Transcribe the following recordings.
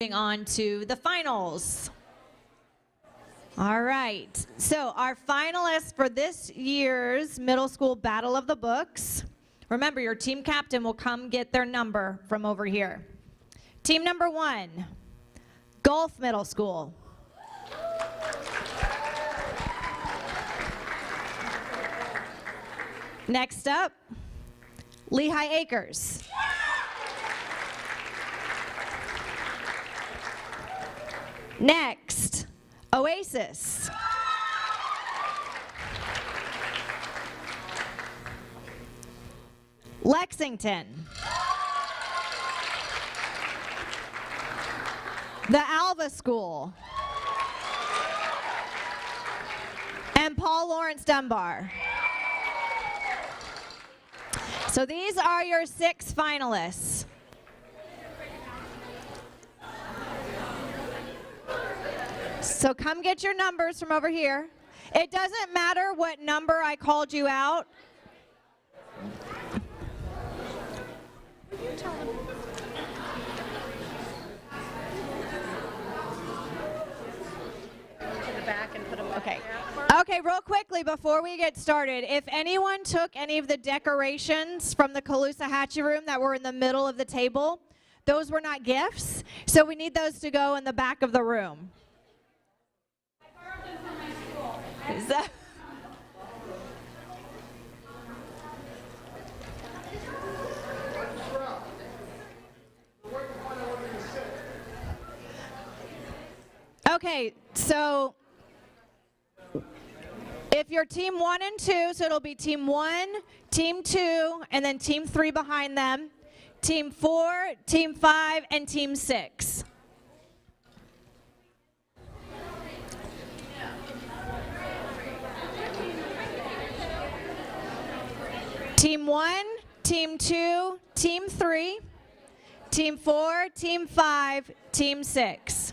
Moving on to the finals. All right, so our finalists for this year's middle school Battle of the Books. Remember, your team captain will come get their number from over here. Team number 1, Gulf Middle School. Next up, Lehigh Acres. Next, Oasis. Lexington. The Alva School. And Paul Laurence Dunbar. So these are your 6 finalists. So come get your numbers from over here. It doesn't matter what number I called you out. Okay. Okay, real quickly before we get started, if anyone took any of the decorations from the Caloosahatchee room that were in the middle of the table, those were not gifts, so we need those to go in the back of the room. Is that? Okay, so if you're team 1 and 2, so it'll be team 1, team 2, and then team 3 behind them, team 4, team 5, and team 6. Team 1, team 2, team 3, team 4, team 5, team 6.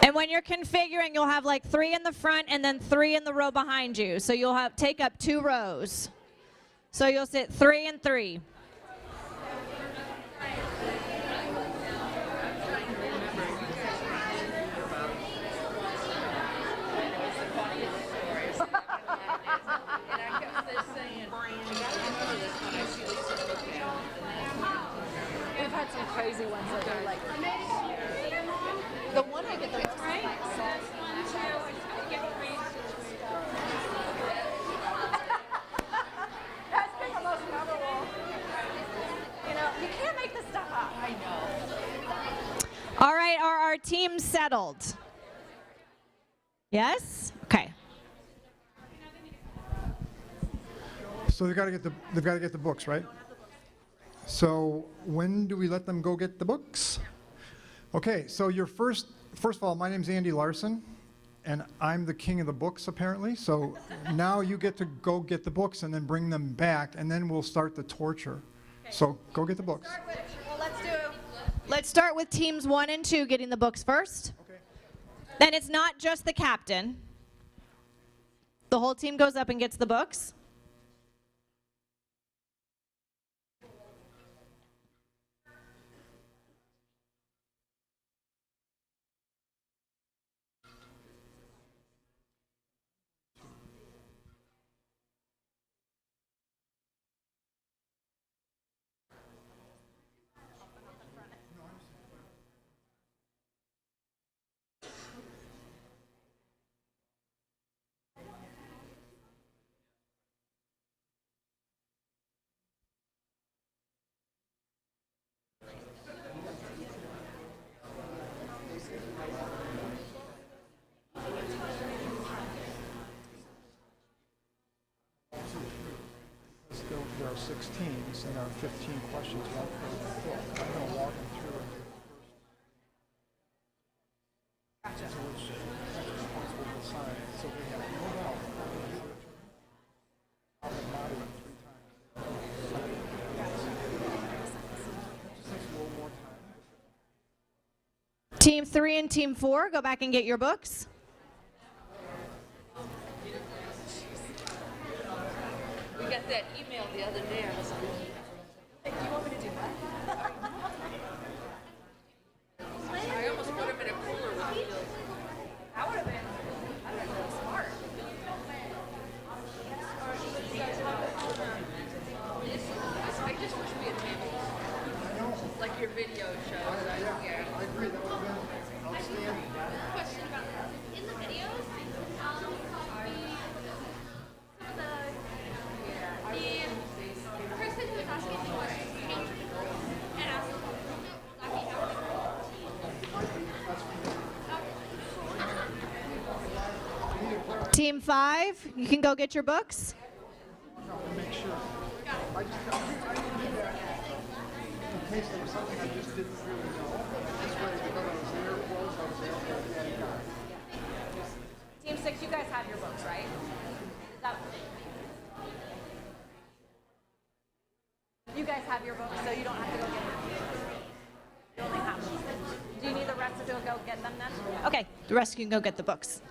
And when you're configuring, you'll have like 3 in the front and then 3 in the row behind you. So you'll have take up 2 rows. So you'll sit 3 and 3. We've had some crazy ones that are like, the one I get the most right. That's been the most memorable. You know, you can't make this stuff up. I know. All right, are our teams settled? Yes? Okay. So they've got to get the books, right? So when do we let them go get the books? Okay, so your first of all, my name's Andy Larson, and I'm the king of the books apparently. So now you get to go get the books and then bring them back, and then we'll start the torture. Okay. So go get the books. Let's start with teams 1 and 2 getting the books first. Okay. Then it's not just the captain. The whole team goes up and gets the books. There are 6 teams and there are 15 questions left for the book. I'm going to walk them through and do the first. Gotcha. So which responsible to decide. So they have no doubt. I'll have nodded them 3 times. Just takes a little more time. Team 3 and team 4, go back and get your books. We got that email the other day. I was like, hey, do you want me to do that? your video shows. Yeah. I agree. That would have been outstanding. Question about that. In the videos, the person who was asking the question came and asked Team 5, you can go get your books. Make sure. I need that in case there was something I just didn't really know. This way, because I was there, close, I was there, yeah, you got it. Team 6, you guys have your books, right? You guys have your books, so you don't have to go get them. You only have them. Do you need the rest to go get them then? Okay, the rest you can go get the books.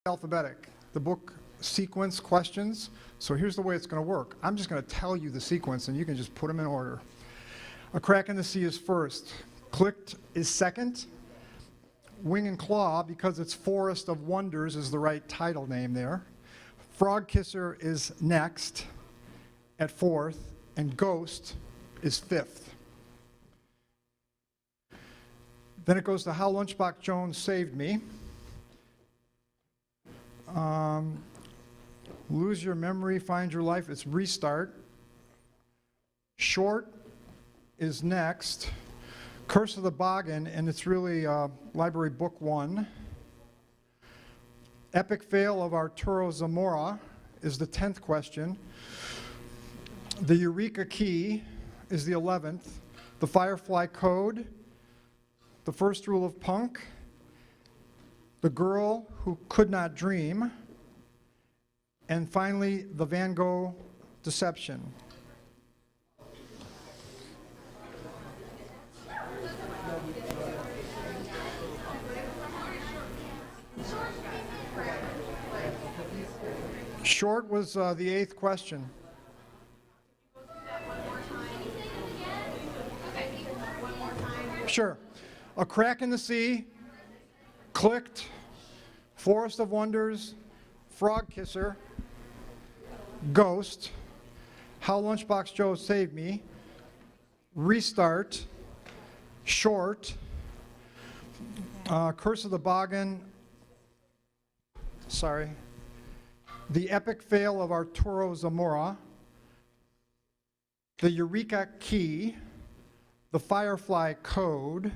alphabetic. The book sequence questions. So here's the way it's going to work. I'm just going to tell you the sequence, and you can just put them in order. A Crack in the Sea is first. Clicked is second. Wing and Claw, because it's Forest of Wonders, is the right title name there. Frog Kisser is next at fourth, and Ghost is fifth. Then it goes to How Lunchbox Jones Saved Me. Lose Your Memory, Find Your Life, it's Restart. Short is next. Curse of the Boggin, and it's really Library Book 1. Epic Fail of Arturo Zamora is the 10th question. The Eureka Key is the 11th. The Firefly Code, The First Rule of Punk, The Girl Who Could Not Dream, and finally, The Van Gogh Deception. Short was the 8th question. Sure. A Crack in the Sea, Clicked, Forest of Wonders, Frog Kisser, Ghost, How Lunchbox Joe Saved Me, Restart, Short, Curse of the Boggin, sorry, The Epic Fail of Arturo Zamora, The Eureka Key, The Firefly Code,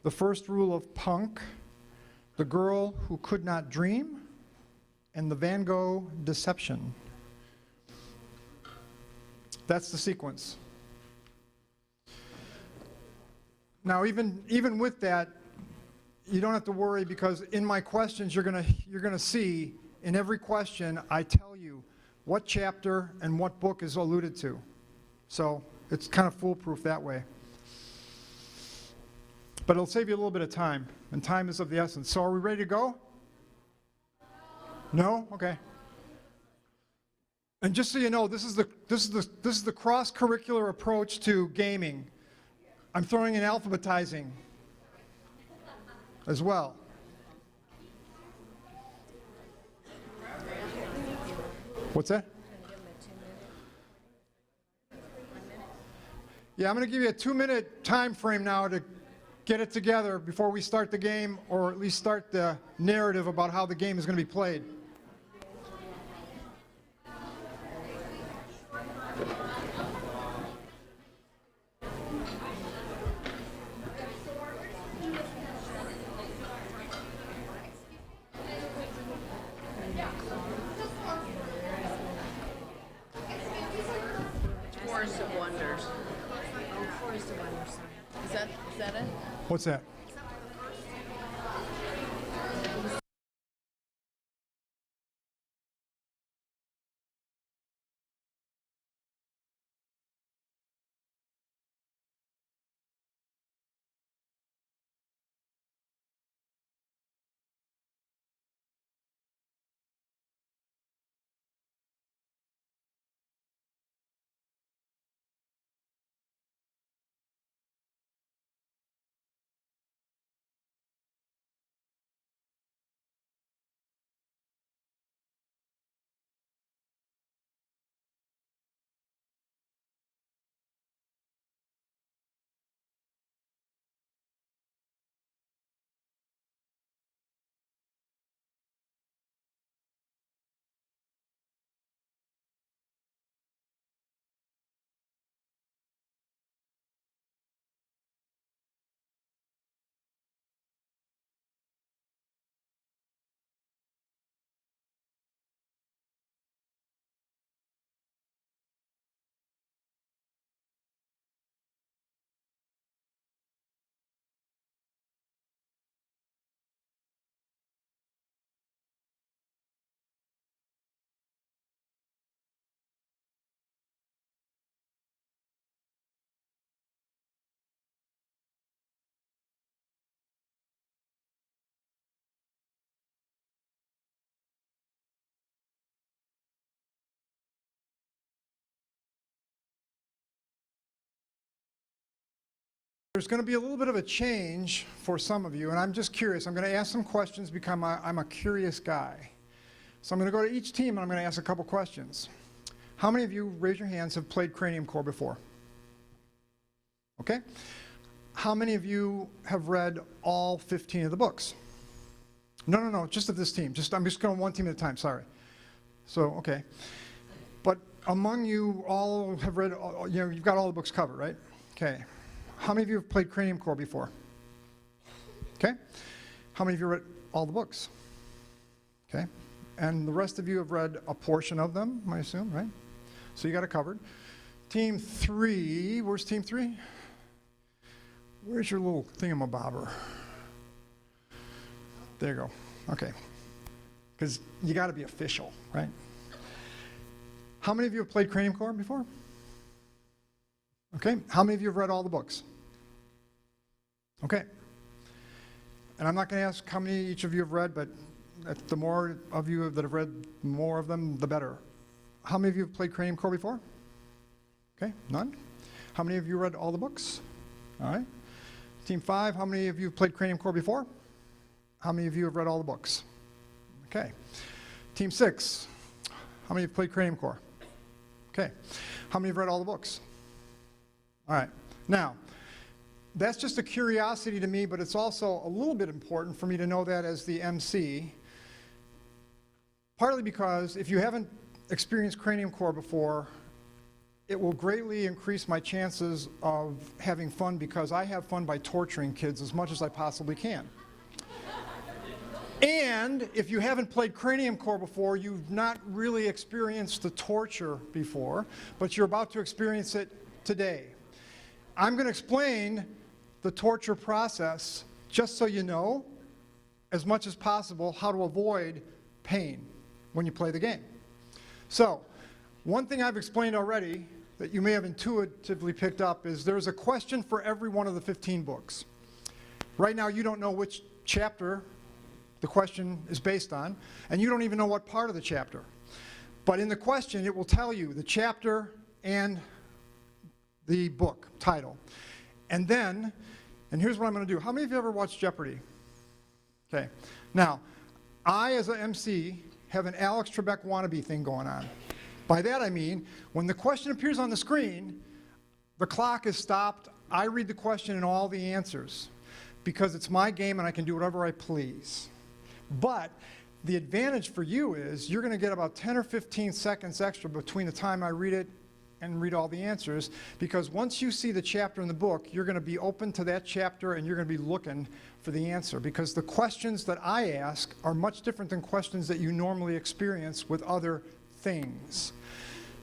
The First Rule of Punk, The Girl Who Could Not Dream, and The Van Gogh Deception. That's the sequence. Now, even with that, you don't have to worry, because in my questions you're gonna see in every question I tell you what chapter and what book is alluded to. So it's kind of foolproof that way. But it'll save you a little bit of time, and time is of the essence. So are we ready to go? No? Okay. And just so you know, this is the cross-curricular approach to gaming. I'm throwing in alphabetizing as well. What's that? Yeah, I'm going to give you a 2-minute time frame now to get it together before we start the game, or at least start the narrative about how the game is going to be played. Forest of Wonders. Forest of Wonders. Is that it? What's that? There's going to be a little bit of a change for some of you, and I'm just curious. I'm going to ask some questions because I'm a curious guy. So I'm going to go to each team and I'm going to ask a couple questions. How many of you, raise your hands, have played Cranium Core before? Okay. How many of you have read all 15 of the books? No, just of this team. I'm just going one team at a time, sorry. So, okay. But among you all have read, you've got all the books covered, right? Okay. How many of you have played Cranium Core before? Okay. How many of you read all the books? Okay. And the rest of you have read a portion of them, I assume, right? So you got it covered. Team 3, where's Team 3? Where's your little thingamabobber? There you go. Okay. Because you got to be official, right? How many of you have played Cranium Core before? Okay. How many of you have read all the books? Okay. And I'm not going to ask how many each of you have read, but the more of you that have read more of them, the better. How many of you have played Cranium Core before? Okay, none. How many of you read all the books? All right. Team 5, how many of you have played Cranium Core before? How many of you have read all the books? Okay. Team 6, how many have played Cranium Core? Okay. How many have read all the books? All right. Now, that's just a curiosity to me, but it's also a little bit important for me to know that as the MC. Partly because if you haven't experienced Cranium Core before, it will greatly increase my chances of having fun because I have fun by torturing kids as much as I possibly can. And if you haven't played Cranium Core before, you've not really experienced the torture before, but you're about to experience it today. I'm going to explain the torture process just so you know, as much as possible, how to avoid pain when you play the game. So, one thing I've explained already that you may have intuitively picked up is there's a question for every one of the 15 books. Right now you don't know which chapter the question is based on, and you don't even know what part of the chapter. But in the question it will tell you the chapter and the book title. And then, and here's what I'm going to do. How many of you ever watched Jeopardy? Okay. Now, I as an MC have an Alex Trebek wannabe thing going on. By that I mean, when the question appears on the screen, the clock is stopped, I read the question and all the answers, because it's my game and I can do whatever I please. But the advantage for you is you're going to get about 10 or 15 seconds extra between the time I read it and read all the answers, because once you see the chapter in the book, you're going to be open to that chapter and you're going to be looking for the answer, because the questions that I ask are much different than questions that you normally experience with other things.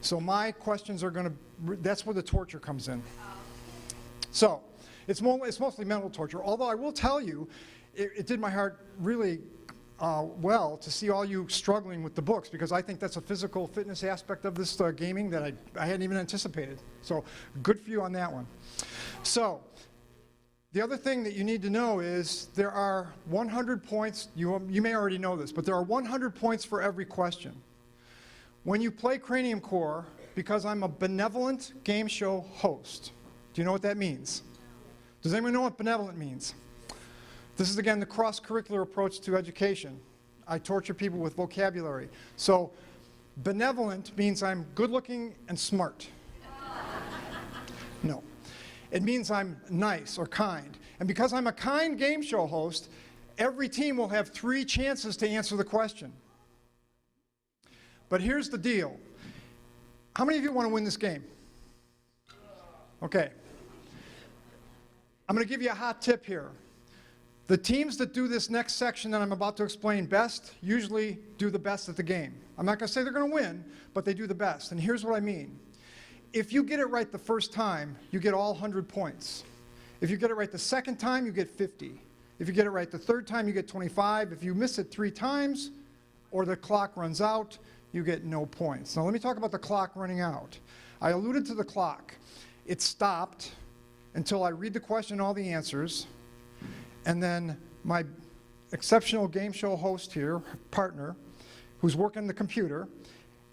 So my questions are going to, that's where the torture comes in. So it's mostly mental torture, although I will tell you, it did my heart really well to see all you struggling with the books, because I think that's a physical fitness aspect of this gaming that I hadn't even anticipated. So good for you on that one. So the other thing that you need to know is there are 100 points. You may already know this, but there are 100 points for every question. When you play Cranium Core, because I'm a benevolent game show host, do you know what that means? Does anyone know what benevolent means? This is, again, the cross-curricular approach to education. I torture people with vocabulary. So benevolent means I'm good-looking and smart. No. It means I'm nice or kind. And because I'm a kind game show host, every team will have 3 chances to answer the question. But here's the deal. How many of you want to win this game? Okay. I'm going to give you a hot tip here. The teams that do this next section that I'm about to explain best usually do the best at the game. I'm not going to say they're going to win, but they do the best. And here's what I mean. If you get it right the first time, you get all 100 points. If you get it right the second time, you get 50. If you get it right the third time, you get 25. If you miss it 3 times or the clock runs out, you get no points. Now let me talk about the clock running out. I alluded to the clock. It stopped until I read the question and all the answers, and then my exceptional game show host here, partner, who's working the computer,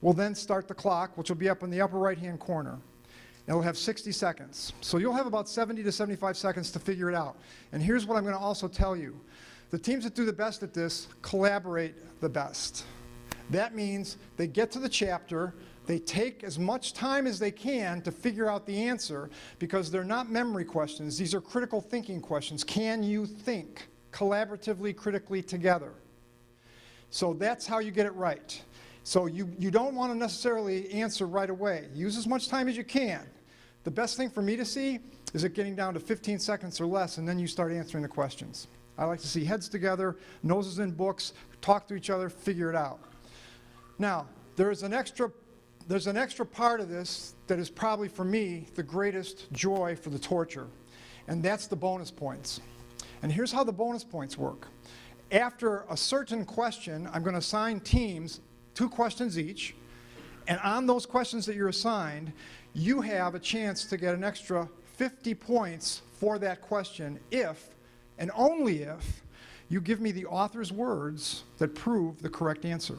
will then start the clock, which will be up in the upper right-hand corner. It'll have 60 seconds. So you'll have about 70 to 75 seconds to figure it out. And here's what I'm going to also tell you. The teams that do the best at this collaborate the best. That means they get to the chapter, they take as much time as they can to figure out the answer, because they're not memory questions. These are critical thinking questions. Can you think collaboratively, critically together? So that's how you get it right. So you don't want to necessarily answer right away. Use as much time as you can. The best thing for me to see is it getting down to 15 seconds or less, and then you start answering the questions. I like to see heads together, noses in books, talk to each other, figure it out. Now, there's an extra part of this that is probably for me the greatest joy for the torture, and that's the bonus points. And here's how the bonus points work. After a certain question, I'm going to assign teams 2 questions each, and on those questions that you're assigned, you have a chance to get an extra 50 points for that question if, and only if, you give me the author's words that prove the correct answer.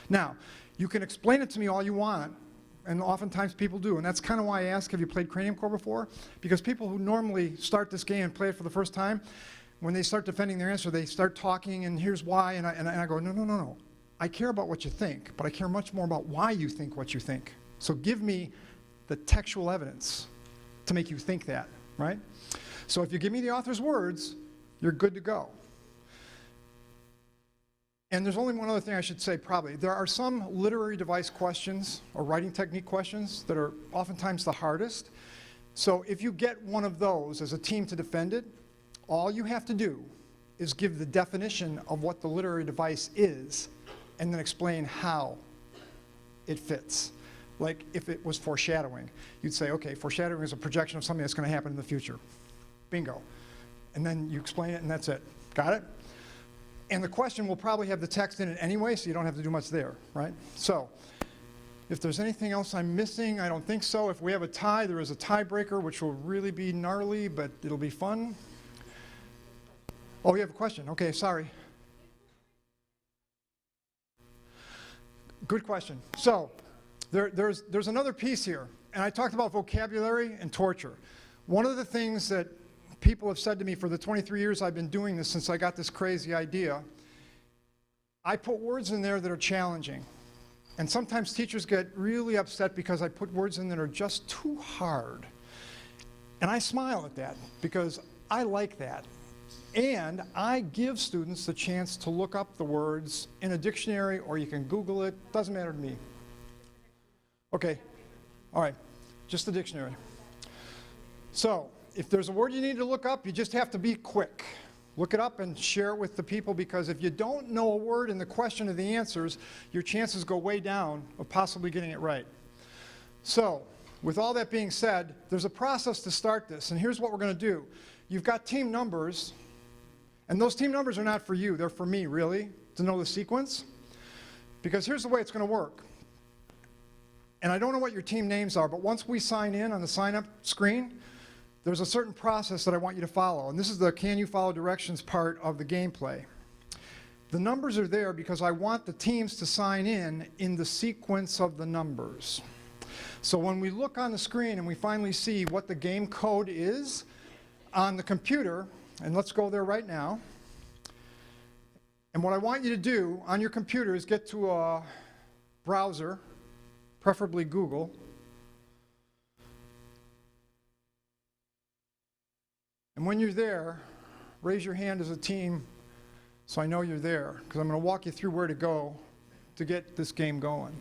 Now, you can explain it to me all you want, and oftentimes people do, and that's kind of why I ask, have you played Cranium Core before? Because people who normally start this game and play it for the first time, when they start defending their answer, they start talking, and here's why, and I go, no. I care about what you think, but I care much more about why you think what you think. So give me the textual evidence to make you think that, right? So if you give me the author's words, you're good to go. And there's only one other thing I should say, probably. There are some literary device questions or writing technique questions that are oftentimes the hardest. So if you get one of those as a team to defend it, all you have to do is give the definition of what the literary device is and then explain how it fits. Like if it was foreshadowing, you'd say, okay, foreshadowing is a projection of something that's going to happen in the future. Bingo. And then you explain it and that's it. Got it? And the question will probably have the text in it anyway, so you don't have to do much there, right? So if there's anything else I'm missing, I don't think so. If we have a tie, there is a tiebreaker, which will really be gnarly, but it'll be fun. Oh, you have a question? Okay, sorry. Good question. So there's another piece here, and I talked about vocabulary and torture. One of the things that people have said to me for the 23 years I've been doing this, since I got this crazy idea, I put words in there that are challenging. And sometimes teachers get really upset because I put words in that are just too hard. And I smile at that because I like that. And I give students the chance to look up the words in a dictionary, or you can Google it. Doesn't matter to me. Okay. All right. Just the dictionary. So if there's a word you need to look up, you just have to be quick. Look it up and share it with the people, because if you don't know a word in the question of the answers, your chances go way down of possibly getting it right. So with all that being said, there's a process to start this, and here's what we're going to do. You've got team numbers, and those team numbers are not for you, they're for me, really, to know the sequence. Because here's the way it's going to work. And I don't know what your team names are, but once we sign in on the sign-up screen, there's a certain process that I want you to follow. And this is the can you follow directions part of the gameplay. The numbers are there because I want the teams to sign in the sequence of the numbers. So when we look on the screen and we finally see what the game code is on the computer, and let's go there right now. And what I want you to do on your computer is get to a browser, preferably Google. And when you're there, raise your hand as a team so I know you're there, because I'm going to walk you through where to go to get this game going.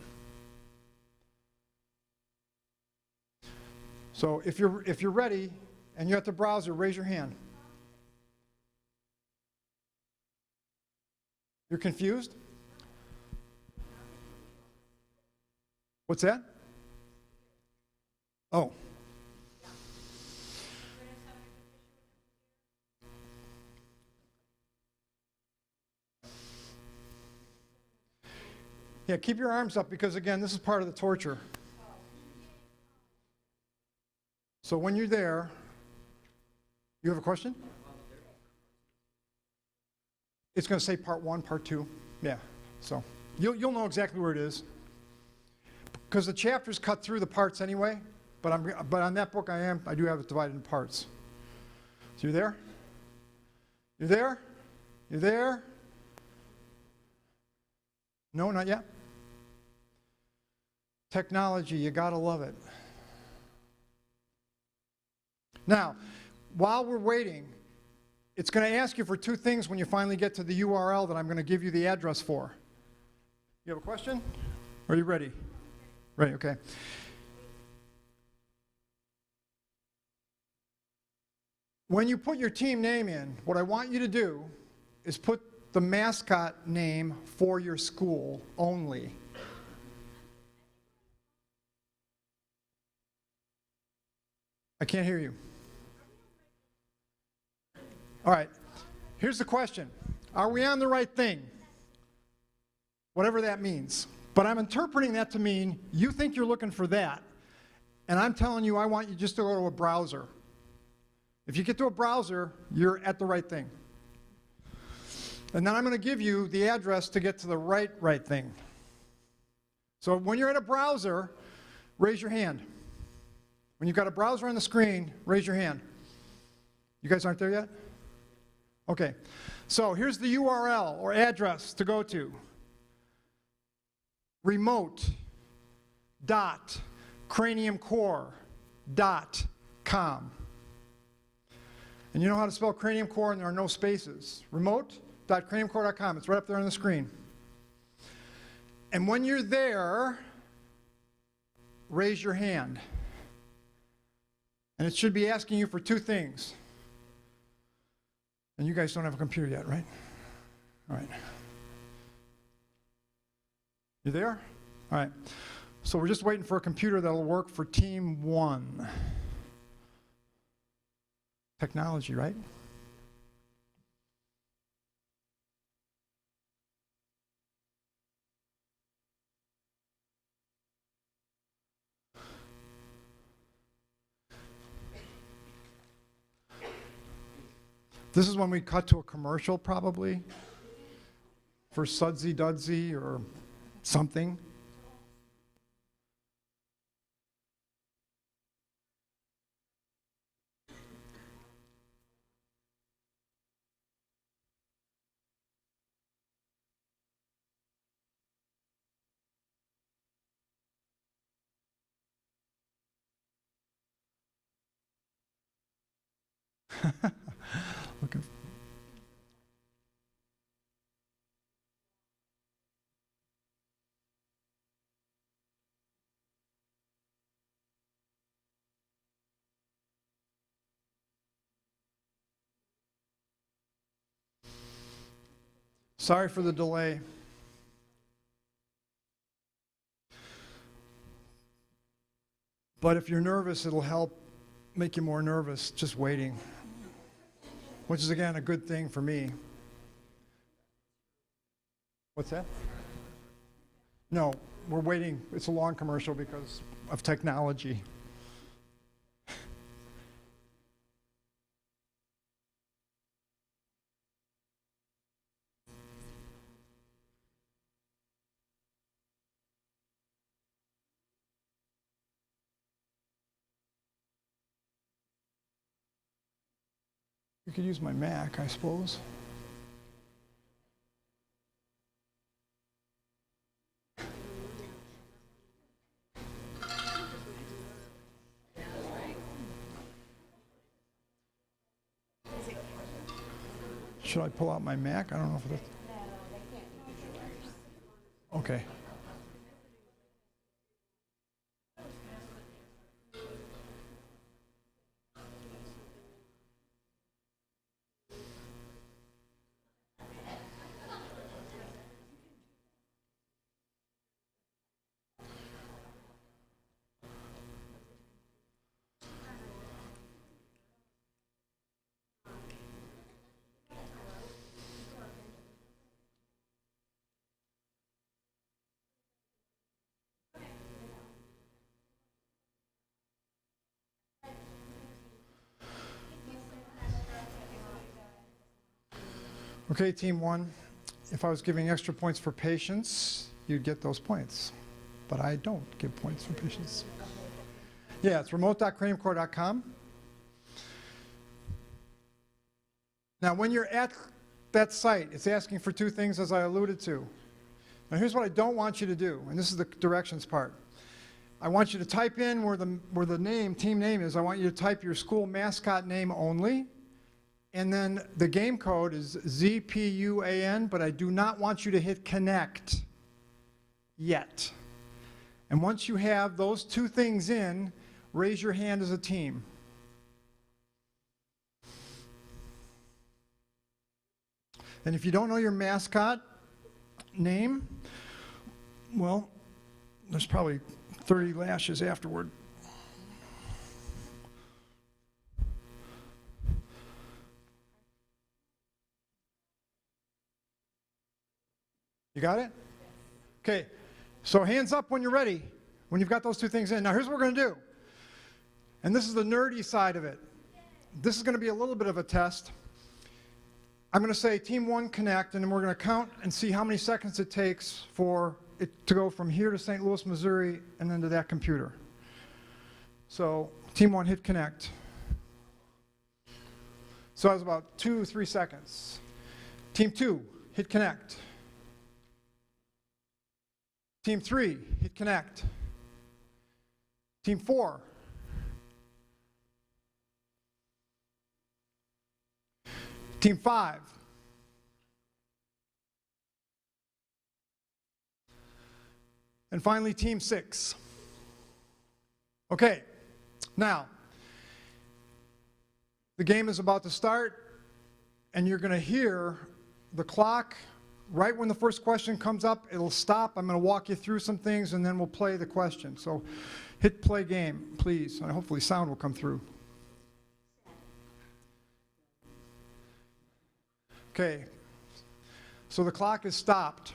So if you're ready and you're at the browser, raise your hand. You're confused? What's that? Oh. Yeah, keep your arms up, because again, this is part of the torture. So when you're there, you have a question? It's going to say part 1, part 2. Yeah, so you'll know exactly where it is. Because the chapters cut through the parts anyway, but on that book I do have it divided in parts. So you there? You there? You there? No, not yet. Technology, you gotta love it. Now, while we're waiting, it's going to ask you for two things when you finally get to the URL that I'm going to give you the address for. You have a question? Are you ready? Ready, okay. When you put your team name in, what I want you to do is put the mascot name for your school only. I can't hear you. All right, here's the question. Are we on the right thing? Whatever that means. But I'm interpreting that to mean you think you're looking for that, and I'm telling you I want you just to go to a browser. If you get to a browser, you're at the right thing. And then I'm going to give you the address to get to the right thing. So when you're at a browser, raise your hand. When you've got a browser on the screen, raise your hand. You guys aren't there yet? Okay, so here's the URL or address to go to. remote.craniumcore.com. And you know how to spell cranium core, and there are no spaces. remote.craniumcore.com. It's right up there on the screen. And when you're there, raise your hand. And it should be asking you for two things. And you guys don't have a computer yet, right? All right. You there? All right. So we're just waiting for a computer that'll work for Team 1. Technology, right? This is when we cut to a commercial, probably, for Sudsy Dudsy or something. Looking. Sorry for the delay. But if you're nervous, it'll help make you more nervous just waiting, which is, again, a good thing for me. What's that? No, we're waiting. It's a long commercial because of technology. You could use my Mac, I suppose. Should I pull out my Mac? I don't know if that's... Okay. Okay, Team 1, if I was giving extra points for patience, you'd get those points. But I don't give points for patience. Yeah, it's remote.cranecorps.com. Now, when you're at that site, it's asking for two things, as I alluded to. Now, here's what I don't want you to do, and this is the directions part. I want you to type in where the name, team name is. I want you to type your school mascot name only, and then the game code is ZPUAN, but I do not want you to hit connect yet. And once you have those two things in, raise your hand as a team. And if you don't know your mascot name, well, there's probably 30 lashes afterward. You got it? Okay, so hands up when you're ready, when you've got those two things in. Now here's what we're going to do. And this is the nerdy side of it. This is going to be a little bit of a test. I'm going to say team one connect, and then we're going to count and see how many seconds it takes for it to go from here to St. Louis, Missouri, and then to that computer. So team one hit connect. So that was about 2-3 seconds. Team two hit connect. Team three hit connect. Team four. Team five. And finally, team six. Okay, now, the game is about to start, and you're going to hear the clock. Right when the first question comes up, it'll stop. I'm going to walk you through some things, and then we'll play the question. So hit play game, please, and hopefully sound will come through. Okay, so the clock is stopped.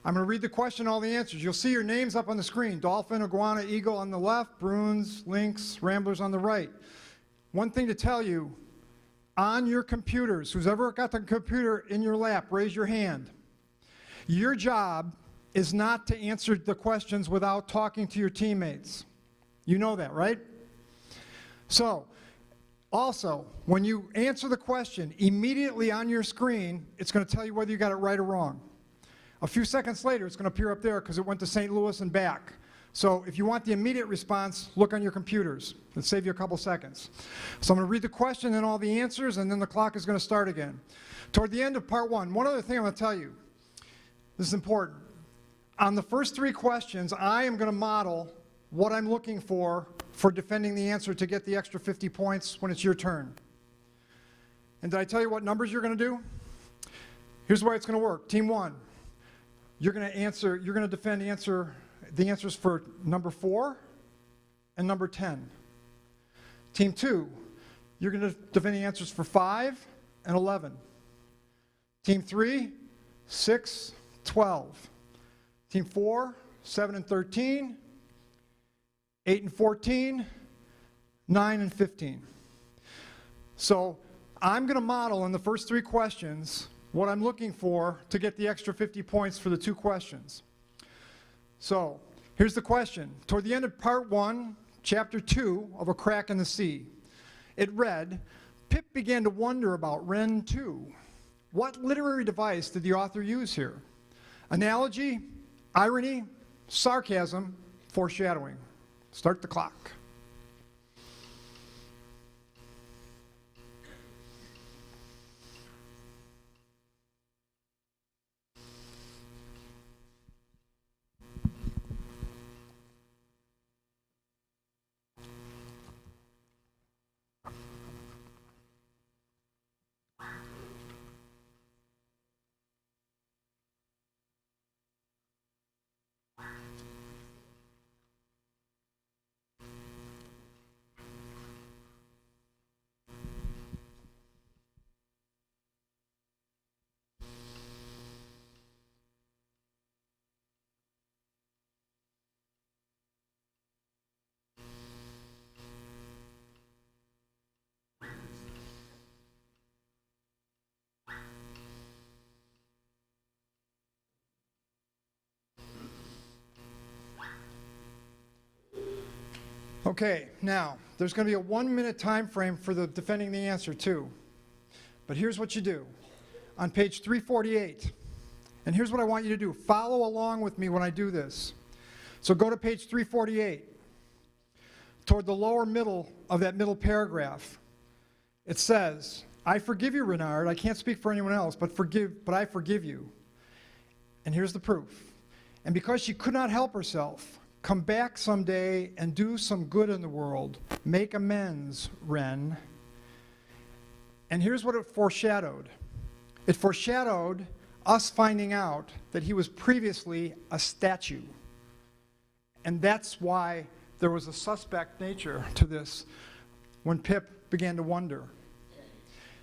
I'm going to read the question, all the answers. You'll see your names up on the screen. Dolphin, iguana, eagle on the left, Bruins, lynx, ramblers on the right. One thing to tell you, on your computers, who's ever got the computer in your lap, raise your hand. Your job is not to answer the questions without talking to your teammates. You know that, right? So, also, when you answer the question, immediately on your screen, it's going to tell you whether you got it right or wrong. A few seconds later, it's going to appear up there because it went to St. Louis and back. So if you want the immediate response, look on your computers. It'll save you a couple seconds. So I'm going to read the question and all the answers, and then the clock is going to start again. Toward the end of part one other thing I'm going to tell you. This is important. On the first three questions, I am going to model what I'm looking for defending the answer to get the extra 50 points when it's your turn. And did I tell you what numbers you're going to do? Here's the way it's going to work. Team one, you're going to defend the answers for number 4 and number 10. Team two, you're going to defend the answers for 5 and 11. Team 3, 6, 12. Team 4, 7 and 13. 8 and 14, 9 and 15. So I'm going to model in the first three questions what I'm looking for to get the extra 50 points for the two questions. So here's the question. Toward the end of part 1, chapter 2 of A Crack in the Sea, it read, Pip began to wonder about Wren 2. What literary device did the author use here? Analogy, irony, sarcasm, foreshadowing. Start the clock. Okay, now, there's going to be a 1-minute time frame for the defending the answer, too. But here's what you do. On page 348, and here's what I want you to do. Follow along with me when I do this. So go to page 348. Toward the lower middle of that middle paragraph, it says, I forgive you, Renard. I can't speak for anyone else, but I forgive you. And here's the proof. And because she could not help herself, come back someday and do some good in the world. Make amends, Ren. And here's what it foreshadowed. It foreshadowed us finding out that he was previously a statue. And that's why there was a suspect nature to this when Pip began to wonder.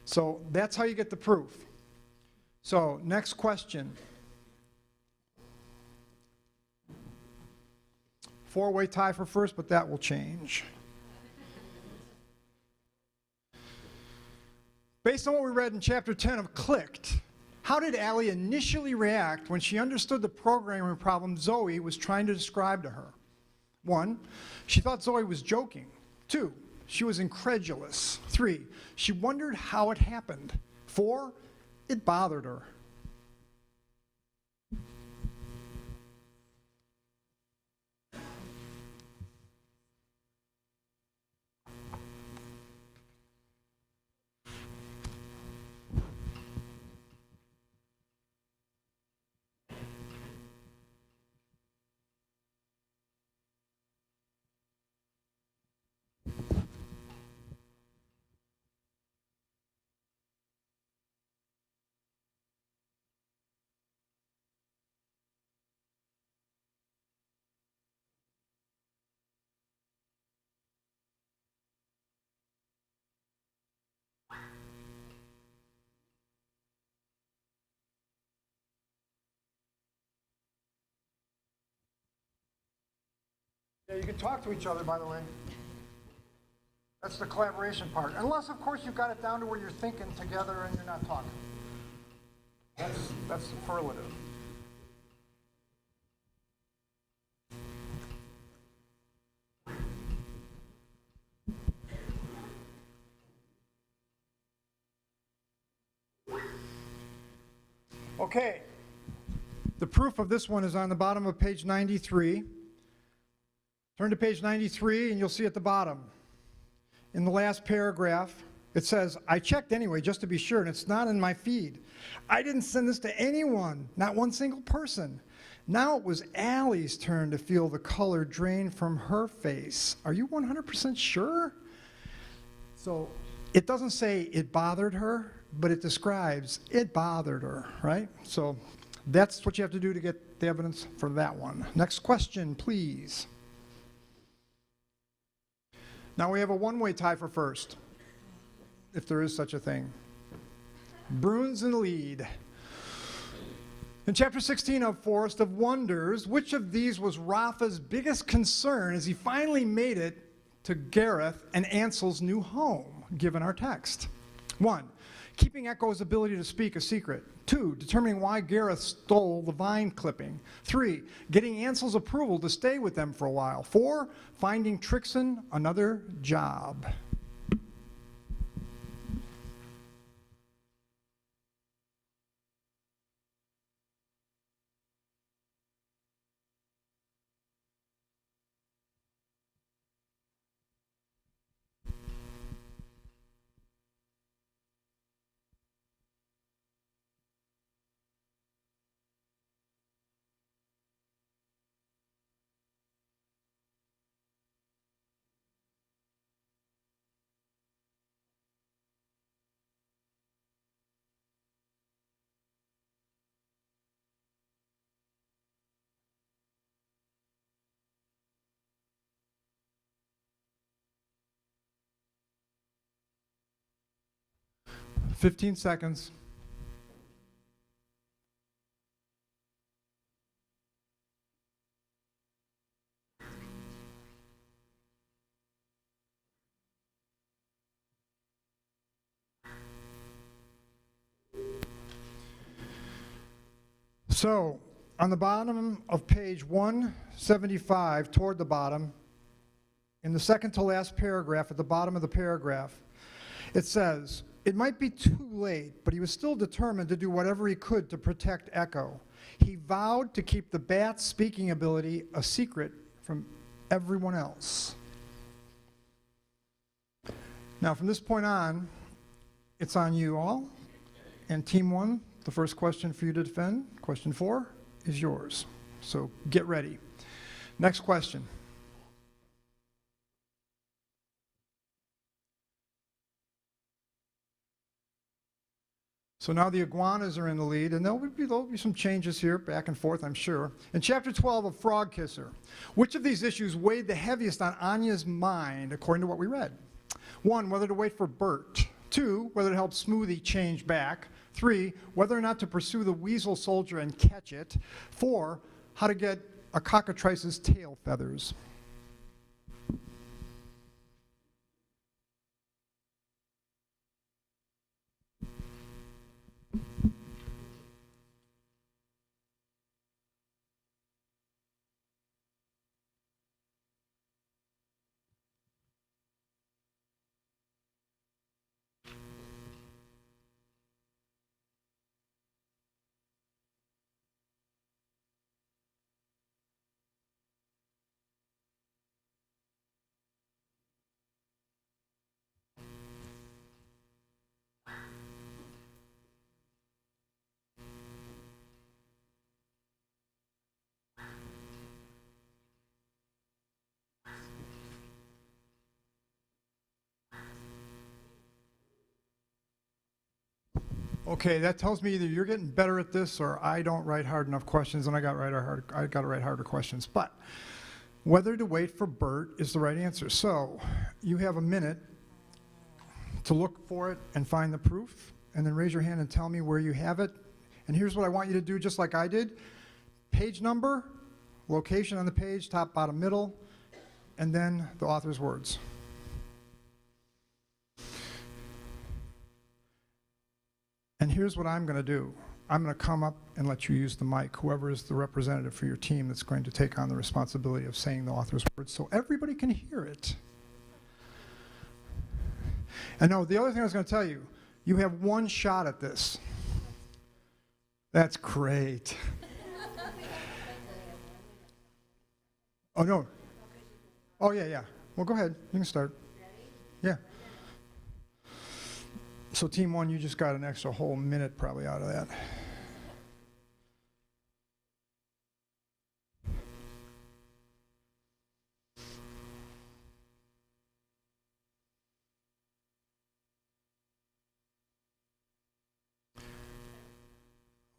So that's how you get the proof. So next question. 4-way tie for first, but that will change. Based on what we read in chapter 10 of Clicked, how did Allie initially react when she understood the programming problem Zoe was trying to describe to her? 1, she thought Zoe was joking. 2, she was incredulous. 3, she wondered how it happened. 4, it bothered her. Yeah, you can talk to each other, by the way. That's the collaboration part. Unless, of course, you've got it down to where you're thinking together and you're not talking. That's superlative. Okay. The proof of this one is on the bottom of page 93. Turn to page 93 and you'll see at the bottom, in the last paragraph, it says, I checked anyway just to be sure, and it's not in my feed. I didn't send this to anyone, not one single person. Now it was Allie's turn to feel the color drain from her face. Are you 100% sure? So it doesn't say it bothered her, but it describes it bothered her, right? So that's what you have to do to get the evidence for that one. Next question, please. Now we have a 1-way tie for first, if there is such a thing. Bruins in the lead. In chapter 16 of Forest of Wonders, which of these was Rafa's biggest concern as he finally made it to Gareth and Ansel's new home, given our text? 1, keeping Echo's ability to speak a secret. 2, determining why Gareth stole the vine clipping. 3, getting Ansel's approval to stay with them for a while. 4, finding Trixon another job. Fifteen seconds. So, on the bottom of page 175, toward the bottom, in the second to last paragraph, at the bottom of the paragraph, it says, "It might be too late, but he was still determined to do whatever he could to protect Echo. He vowed to keep the bat's speaking ability a secret from everyone else." Now, from this point on, it's on you all. And Team 1, the first question for you to defend, question 4, is yours. So get ready. Next question. So now the iguanas are in the lead, and there'll be some changes here, back and forth, I'm sure. In Chapter 12 of Frog Kisser, which of these issues weighed the heaviest on Anya's mind, according to what we read? 1, whether to wait for Bert. 2, whether to help Smoothie change back. 3, whether or not to pursue the weasel soldier and catch it. 4, how to get a cockatrice's tail feathers. Okay, that tells me either you're getting better at this or I don't write hard enough questions and I got to write harder questions. But whether to wait for Bert is the right answer. So you have a minute to look for it and find the proof, and then raise your hand and tell me where you have it. And here's what I want you to do, just like I did. Page number, location on the page, top, bottom, middle, and then the author's words. And here's what I'm going to do. I'm going to come up and let you use the mic, whoever is the representative for your team that's going to take on the responsibility of saying the author's words so everybody can hear it. And no, the other thing I was going to tell you, you have one shot at this. That's great. Oh, no. Oh, yeah. Well, go ahead. You can start. Yeah. So Team 1, you just got an extra whole minute probably out of that.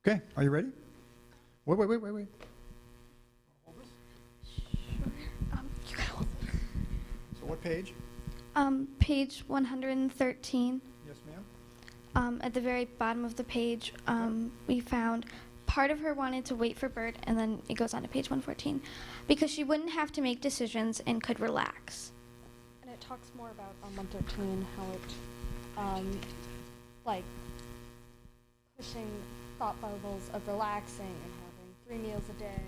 Okay, are you ready? Wait. You gotta hold it. So what page? Page 113. Yes, ma'am. At the very bottom of the page, we found part of her wanted to wait for Bert, and then it goes on to page 114, because she wouldn't have to make decisions and could relax. And it talks more about on 113 how it, like, pushing thought bubbles of relaxing and having 3 meals a day.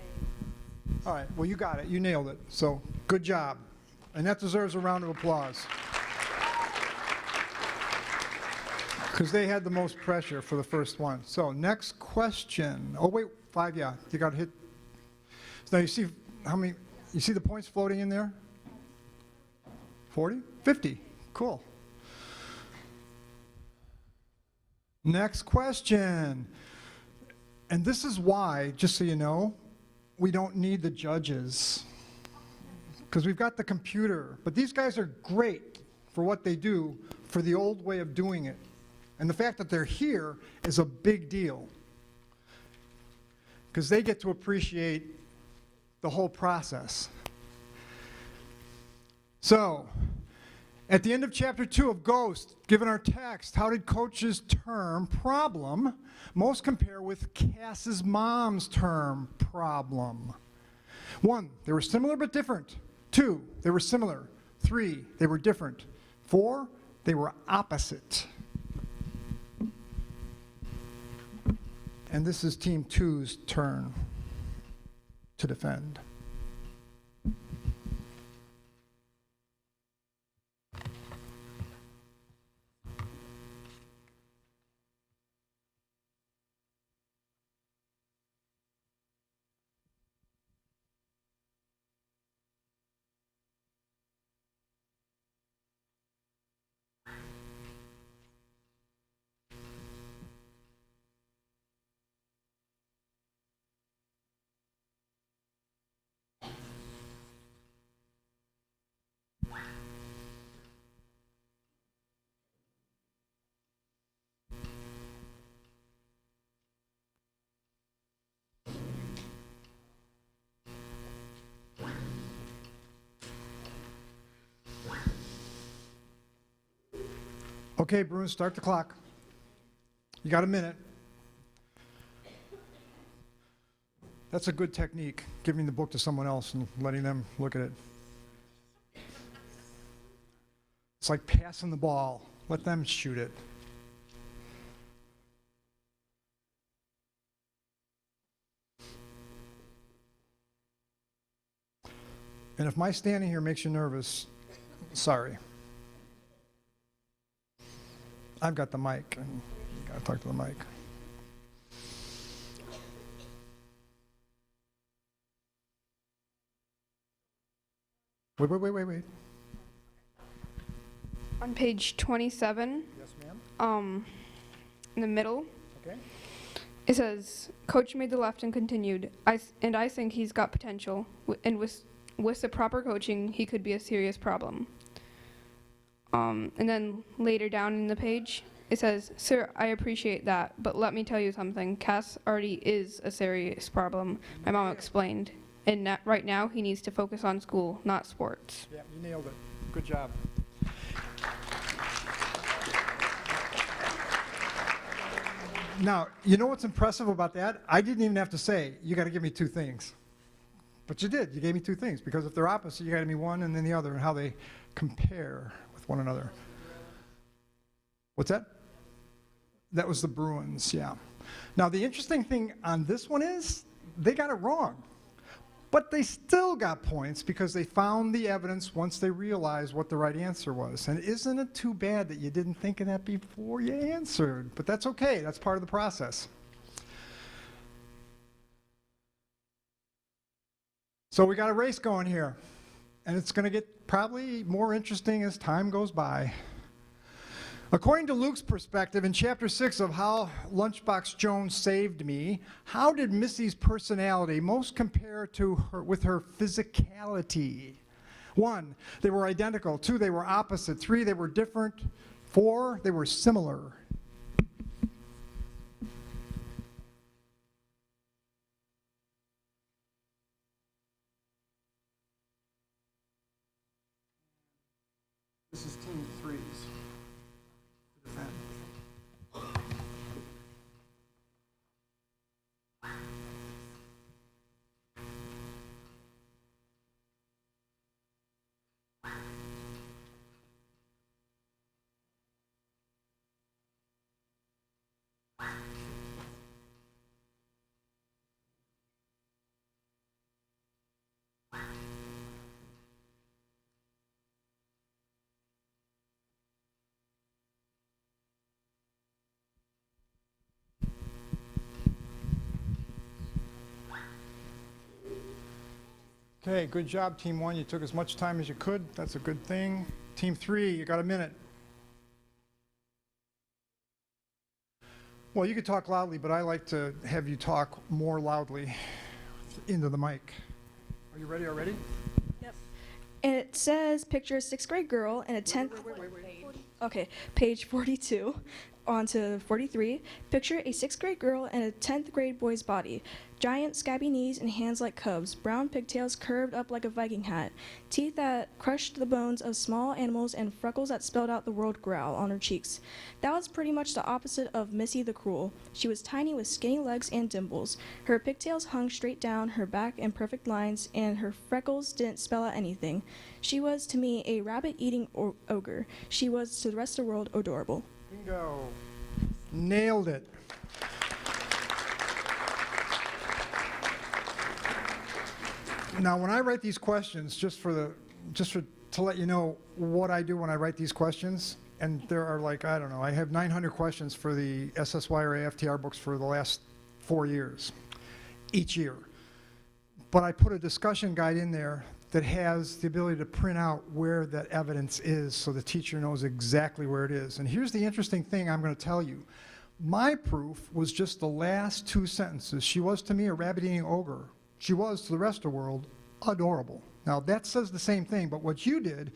All right, well, you got it. You nailed it. So good job. And that deserves a round of applause. Because they had the most pressure for the first one. So next question. Oh, wait, 5, yeah. You got to hit. So now you see how many, you see the points floating in there? 40? 50. Cool. Next question. And this is why, just so you know, we don't need the judges. Because we've got the computer. But these guys are great for what they do for the old way of doing it. And the fact that they're here is a big deal. Because they get to appreciate the whole process. So, at the end of chapter 2 of Ghost, given our text, how did Coach's term problem most compare with Cass's mom's term problem? 1, they were similar but different. 2, they were similar. 3, they were different. 4, they were opposite. And this is Team 2's turn to defend. Okay, Bruin, start the clock. You got a minute. That's a good technique, giving the book to someone else and letting them look at it. It's like passing the ball. Let them shoot it. And if my standing here makes you nervous, sorry. I've got the mic, and you gotta talk to the mic. Wait. On page 27, Yes, ma'am. in the middle, Okay. it says, "Coach made the left and continued. I think he's got potential, and with the proper coaching, he could be a serious problem." And then later down in the page, it says, "Sir, I appreciate that, but let me tell you something. Cass already is a serious problem. My mom explained, and right now he needs to focus on school, not sports." Yeah, you nailed it. Good job. Now, you know what's impressive about that? I didn't even have to say, you got to give me two things. But you did. You gave me two things, because if they're opposite, you got to give me one and then the other, and how they compare with one another. What's that? That was the Bruins, yeah. Now, the interesting thing on this one is they got it wrong. But they still got points because they found the evidence once they realized what the right answer was. And isn't it too bad that you didn't think of that before you answered? But that's okay. That's part of the process. So we got a race going here. And it's going to get probably more interesting as time goes by. According to Luke's perspective in chapter 6 of How Lunchbox Jones Saved Me, how did Missy's personality most compare to her with her physicality? 1, they were identical. 2, they were opposite. 3, they were different. 4, they were similar. This is team 3's. Okay, good job, Team 1. You took as much time as you could. That's a good thing. Team 3, you got a minute. Well, you could talk loudly, but I like to have you talk more loudly into the mic. Are you ready already? Yep. And it says, picture a 6th grade girl and a 10th. Wait. Okay, page 42 on to 43. Picture a 6th grade girl and a 10th grade boy's body. Giant scabby knees and hands like cubs, brown pigtails curved up like a Viking hat, teeth that crushed the bones of small animals, and freckles that spelled out the word growl on her cheeks. That was pretty much the opposite of Missy the Cruel. She was tiny with skinny legs and dimples. Her pigtails hung straight down her back in perfect lines, and her freckles didn't spell out anything. She was, to me, a rabbit-eating ogre. She was, to the rest of the world, adorable. Bingo. Nailed it. Now, when I write these questions, to let you know what I do when I write these questions, and there are like, I don't know, I have 900 questions for the SSY or AFTR books for the last 4 years, each year. But I put a discussion guide in there that has the ability to print out where that evidence is so the teacher knows exactly where it is. And here's the interesting thing I'm going to tell you. My proof was just the last 2 sentences. She was to me a rabbit-eating ogre. She was to the rest of the world adorable. Now that says the same thing, but what you did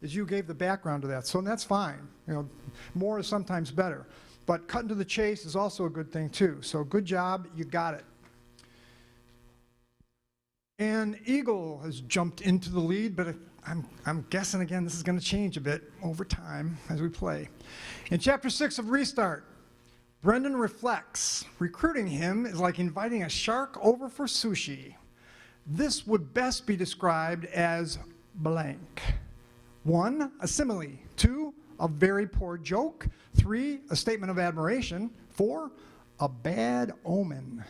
is you gave the background to that, so that's fine. You know, more is sometimes better. But cutting to the chase is also a good thing too. So good job, you got it. And Eagle has jumped into the lead, but I'm guessing again this is going to change a bit over time as we play. In Chapter 6 of Restart, Brendan reflects, recruiting him is like inviting a shark over for sushi. This would best be described as blank. 1, a simile. 2, a very poor joke. 3, a statement of admiration. 4, a bad omen.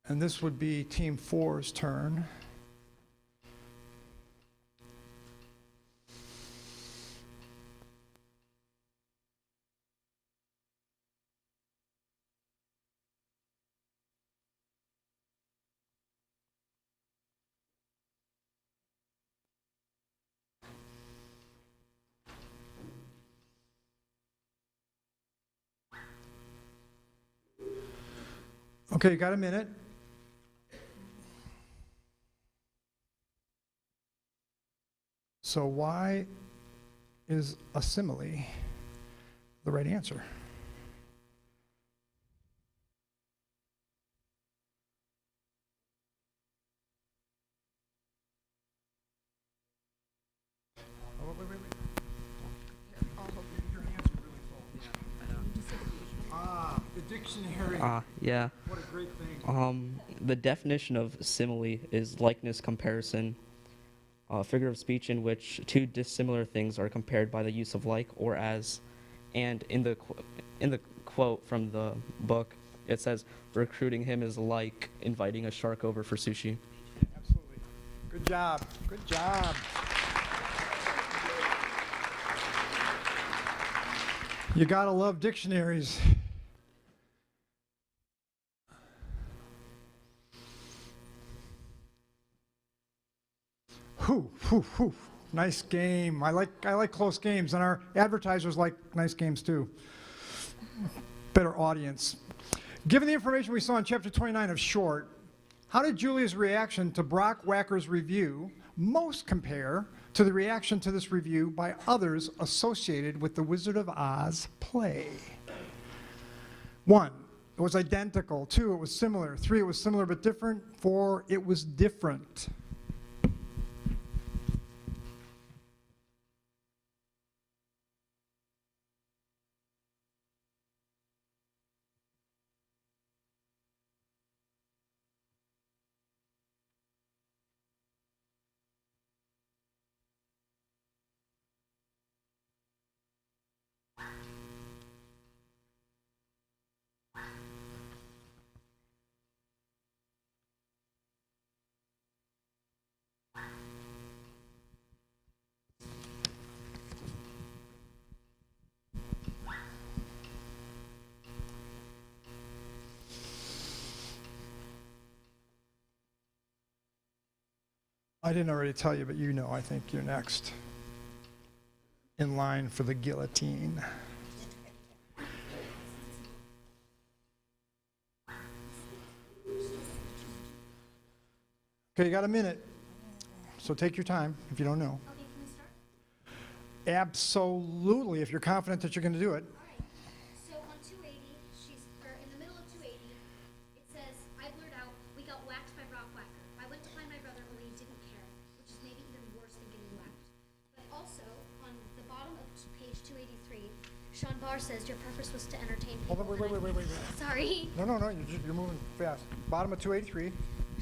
And this would be Team 4's turn. Okay, you got a minute. So why is a simile the right answer? Oh, wait. Your hands are really full. Ah, the dictionary. Yeah. What a great thing. The definition of simile is likeness comparison, a figure of speech in which two dissimilar things are compared by the use of like or as. And in the quote from the book, it says, recruiting him is like inviting a shark over for sushi. Absolutely. Good job. Good job. You gotta love dictionaries. Whew. Nice game. I like close games, and our advertisers like nice games too. Better audience. Given the information we saw in Chapter 29 of Short, how did Julia's reaction to Brock Wacker's review most compare to the reaction to this review by others associated with the Wizard of Oz play? 1, it was identical. 2, it was similar. 3, it was similar but different. 4, it was different. I didn't already tell you, but you know, I think you're next in line for the guillotine. Okay, you got a minute, so take your time if you don't know. Okay, can we start? Absolutely, if you're confident that you're going to do it. All right. So on 280, in the middle of 280, it says, I blurred out, we got whacked by Brock Whacker. I went to find my brother, but he didn't care, which is maybe even worse than getting whacked. But also, on the bottom of page 283, Sean Barr says your purpose was to entertain people. Hold on, wait. Sorry. No, you're moving fast. Bottom of 283.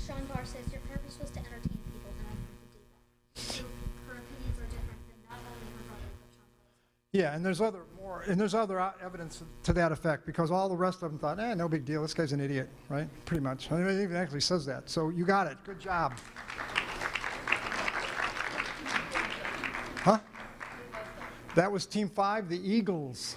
Sean Barr says your purpose was to entertain people, and I contradict that. So her opinions are different than not only her brother, but Sean Barr's. Yeah, and there's other evidence to that effect, because all the rest of them thought, no big deal, this guy's an idiot, right? Pretty much. I mean, it even actually says that. So you got it. Good job. Huh? That was Team 5, the Eagles.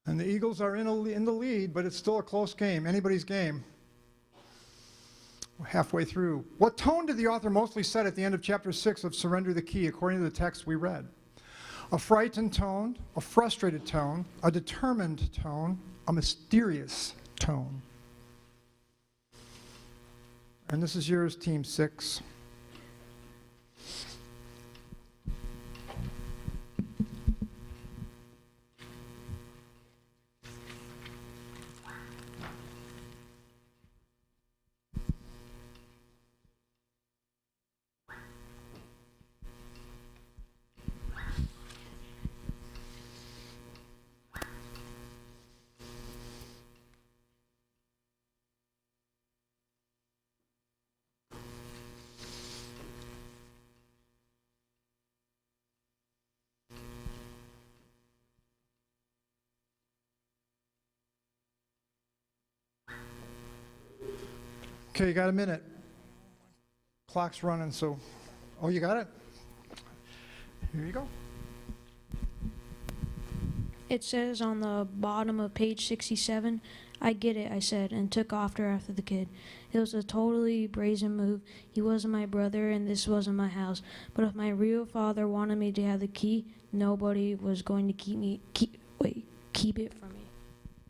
And the Eagles are in the lead, but it's still a close game, anybody's game. We're halfway through. What tone did the author mostly set at the end of chapter 6 of Surrender the Key, according to the text we read? A frightened tone, a frustrated tone, a determined tone, a mysterious tone. And this is yours, Team 6. Okay, you got a minute. Clock's running, so, oh, you got it? Here you go. It says on the bottom of page 67, "I get it," I said, and took off after the kid. It was a totally brazen move. He wasn't my brother, and this wasn't my house. But if my real father wanted me to have the key, nobody was going to keep it from me.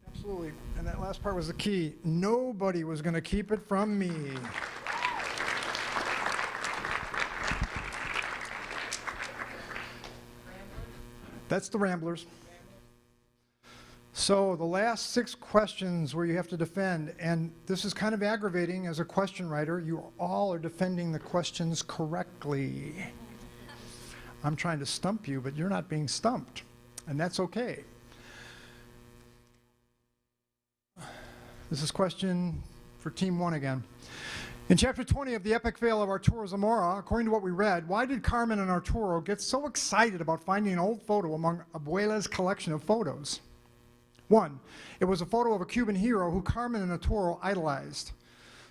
Absolutely. And that last part was the key. Nobody was going to keep it from me. That's the Ramblers. So the last 6 questions where you have to defend, and this is kind of aggravating as a question writer. You all are defending the questions correctly. I'm trying to stump you, but you're not being stumped, and that's okay. This is question for Team 1 again. In chapter 20 of the epic fail of Arturo Zamora, according to what we read, why did Carmen and Arturo get so excited about finding an old photo among Abuela's collection of photos? 1, it was a photo of a Cuban hero who Carmen and Arturo idolized.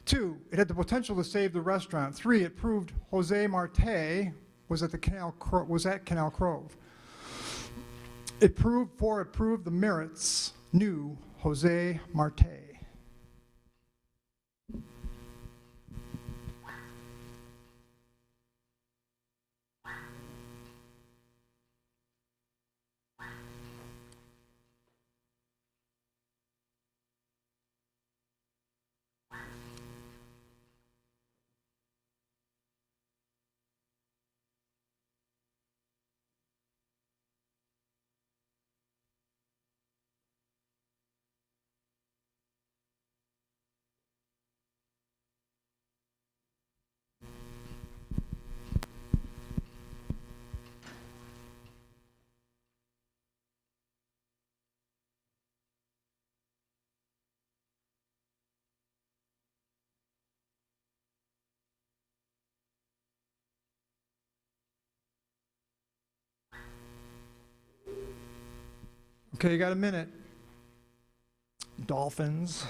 2, it had the potential to save the restaurant. 3, it proved Jose Marte was at Canal Grove. It proved the merits knew Jose Marte. Okay, you got a minute. Dolphins.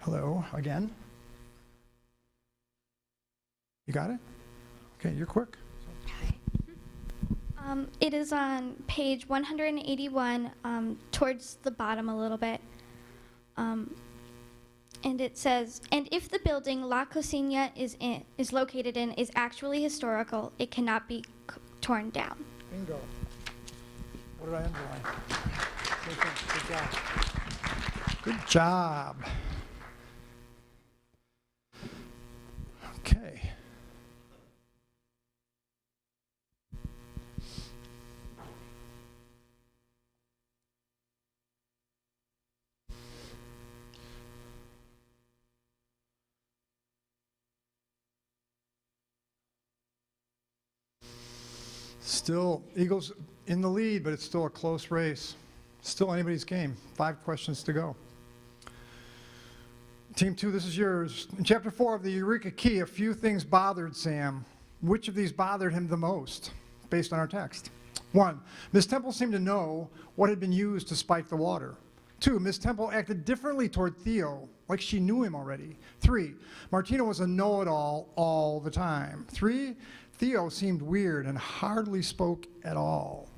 Hello, again. You got it? Okay, you're quick. It is on page 181, towards the bottom a little bit. And it says, and if the building La Cocina is located in is actually historical, it cannot be torn down. Bingo. What did I underline? Good job. Good job. Okay. Still, Eagles in the lead, but it's still a close race. Still anybody's game. 5 questions to go. Team 2, this is yours. In chapter 4 of the Eureka Key, a few things bothered Sam. Which of these bothered him the most, based on our text? 1, Miss Temple seemed to know what had been used to spike the water. 2, Miss Temple acted differently toward Theo, like she knew him already. 3, Martina was a know-it-all all the time. 3, Theo seemed weird and hardly spoke at all.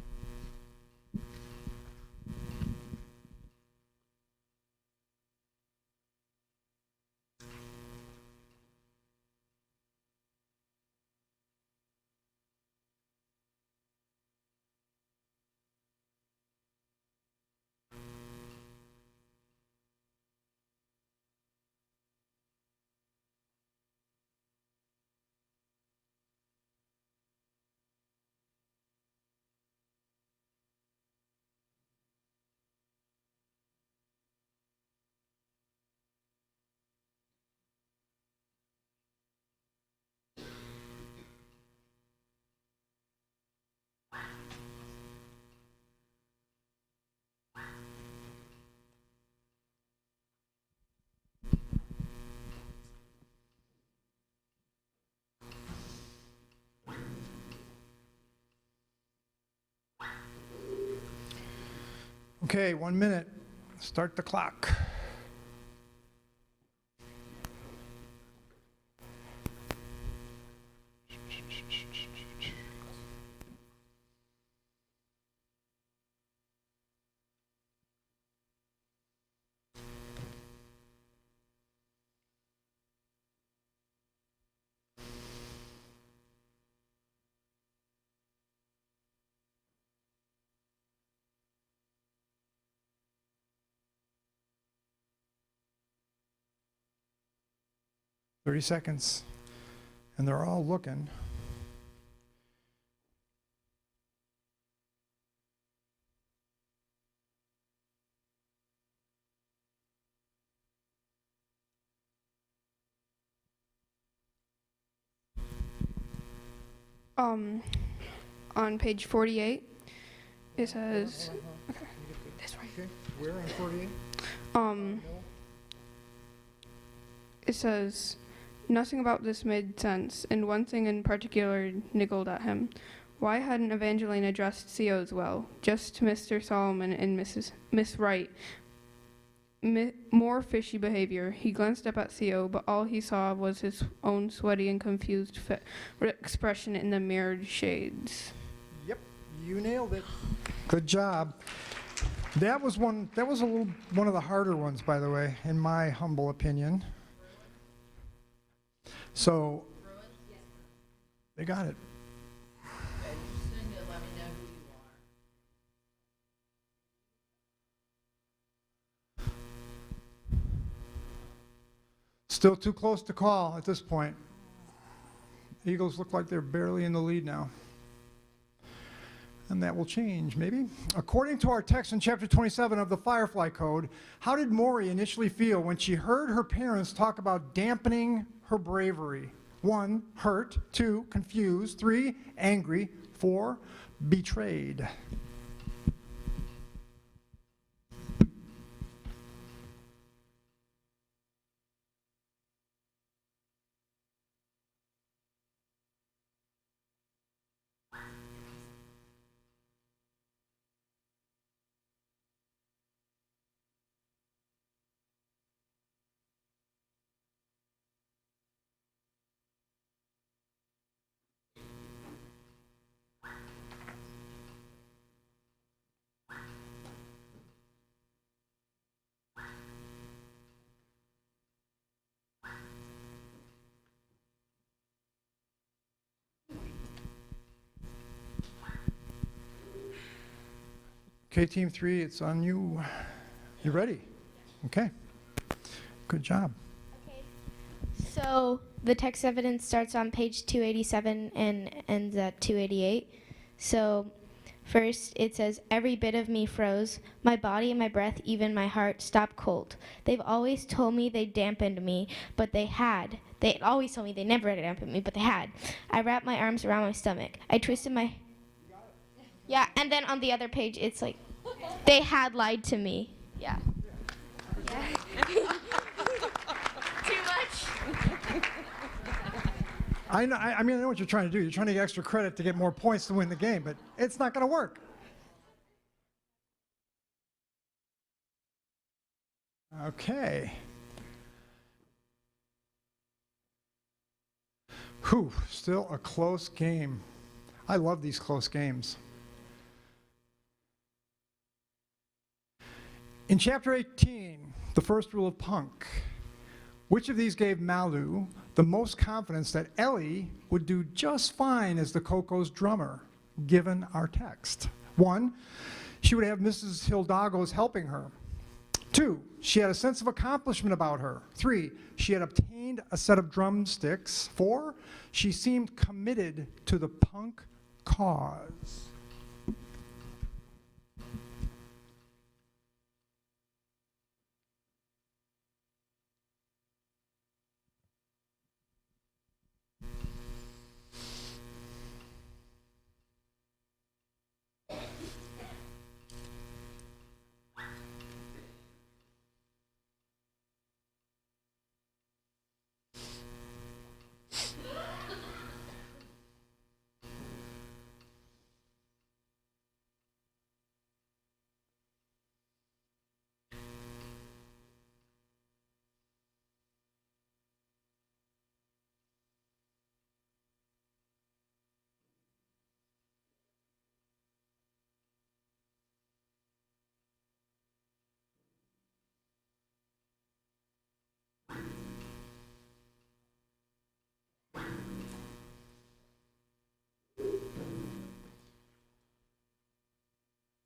Okay, 1 minute. Start the clock. Thirty seconds. And they're all looking. On page 48, it says, this way. Okay, where on 48? It says, nothing about this made sense, and one thing in particular niggled at him. Why hadn't Evangeline addressed COs well? Just to Mr. Solomon and Miss Wright. More fishy behavior. He glanced up at CO, but all he saw was his own sweaty and confused expression in the mirrored shades. Yep, you nailed it. Good job. That was one of the harder ones, by the way, in my humble opinion. So, they got it. Still too close to call at this point. Eagles look like they're barely in the lead now. And that will change, maybe. According to our text in chapter 27 of the Firefly Code, how did Maury initially feel when she heard her parents talk about dampening her bravery? 1, hurt. 2, confused. 3, angry. 4, betrayed. Okay, Team 3, it's on you. You ready? Okay. Good job. So the text evidence starts on page 287 and ends at 288. So first it says, every bit of me froze. My body and my breath, even my heart, stopped cold. They've always told me they dampened me, but they had. They always told me they never dampened me, but they had. I wrapped my arms around my stomach. I twisted my... Yeah, and then on the other page, it's like, they had lied to me. Yeah. Too much? I know what you're trying to do. You're trying to get extra credit to get more points to win the game, but it's not going to work. Okay. Whew, still a close game. I love these close games. In chapter 18, the first rule of punk, which of these gave Malu the most confidence that Ellie would do just fine as the Coco's drummer, given our text? 1, she would have Mrs. Hildagos helping her. 2, she had a sense of accomplishment about her. 3, she had obtained a set of drumsticks. 4, she seemed committed to the punk cause.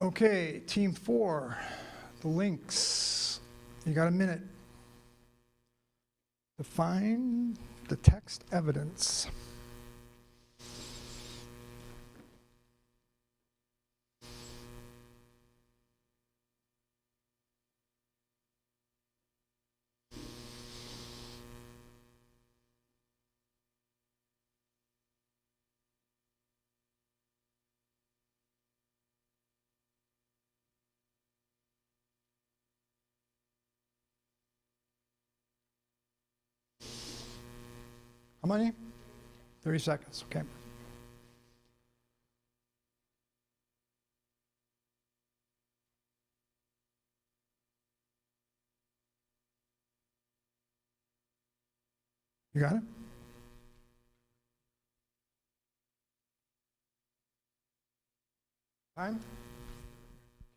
Okay, team 4, the Lynx. You got a minute to find the text evidence. How many? 30 seconds, okay. You got it? Time?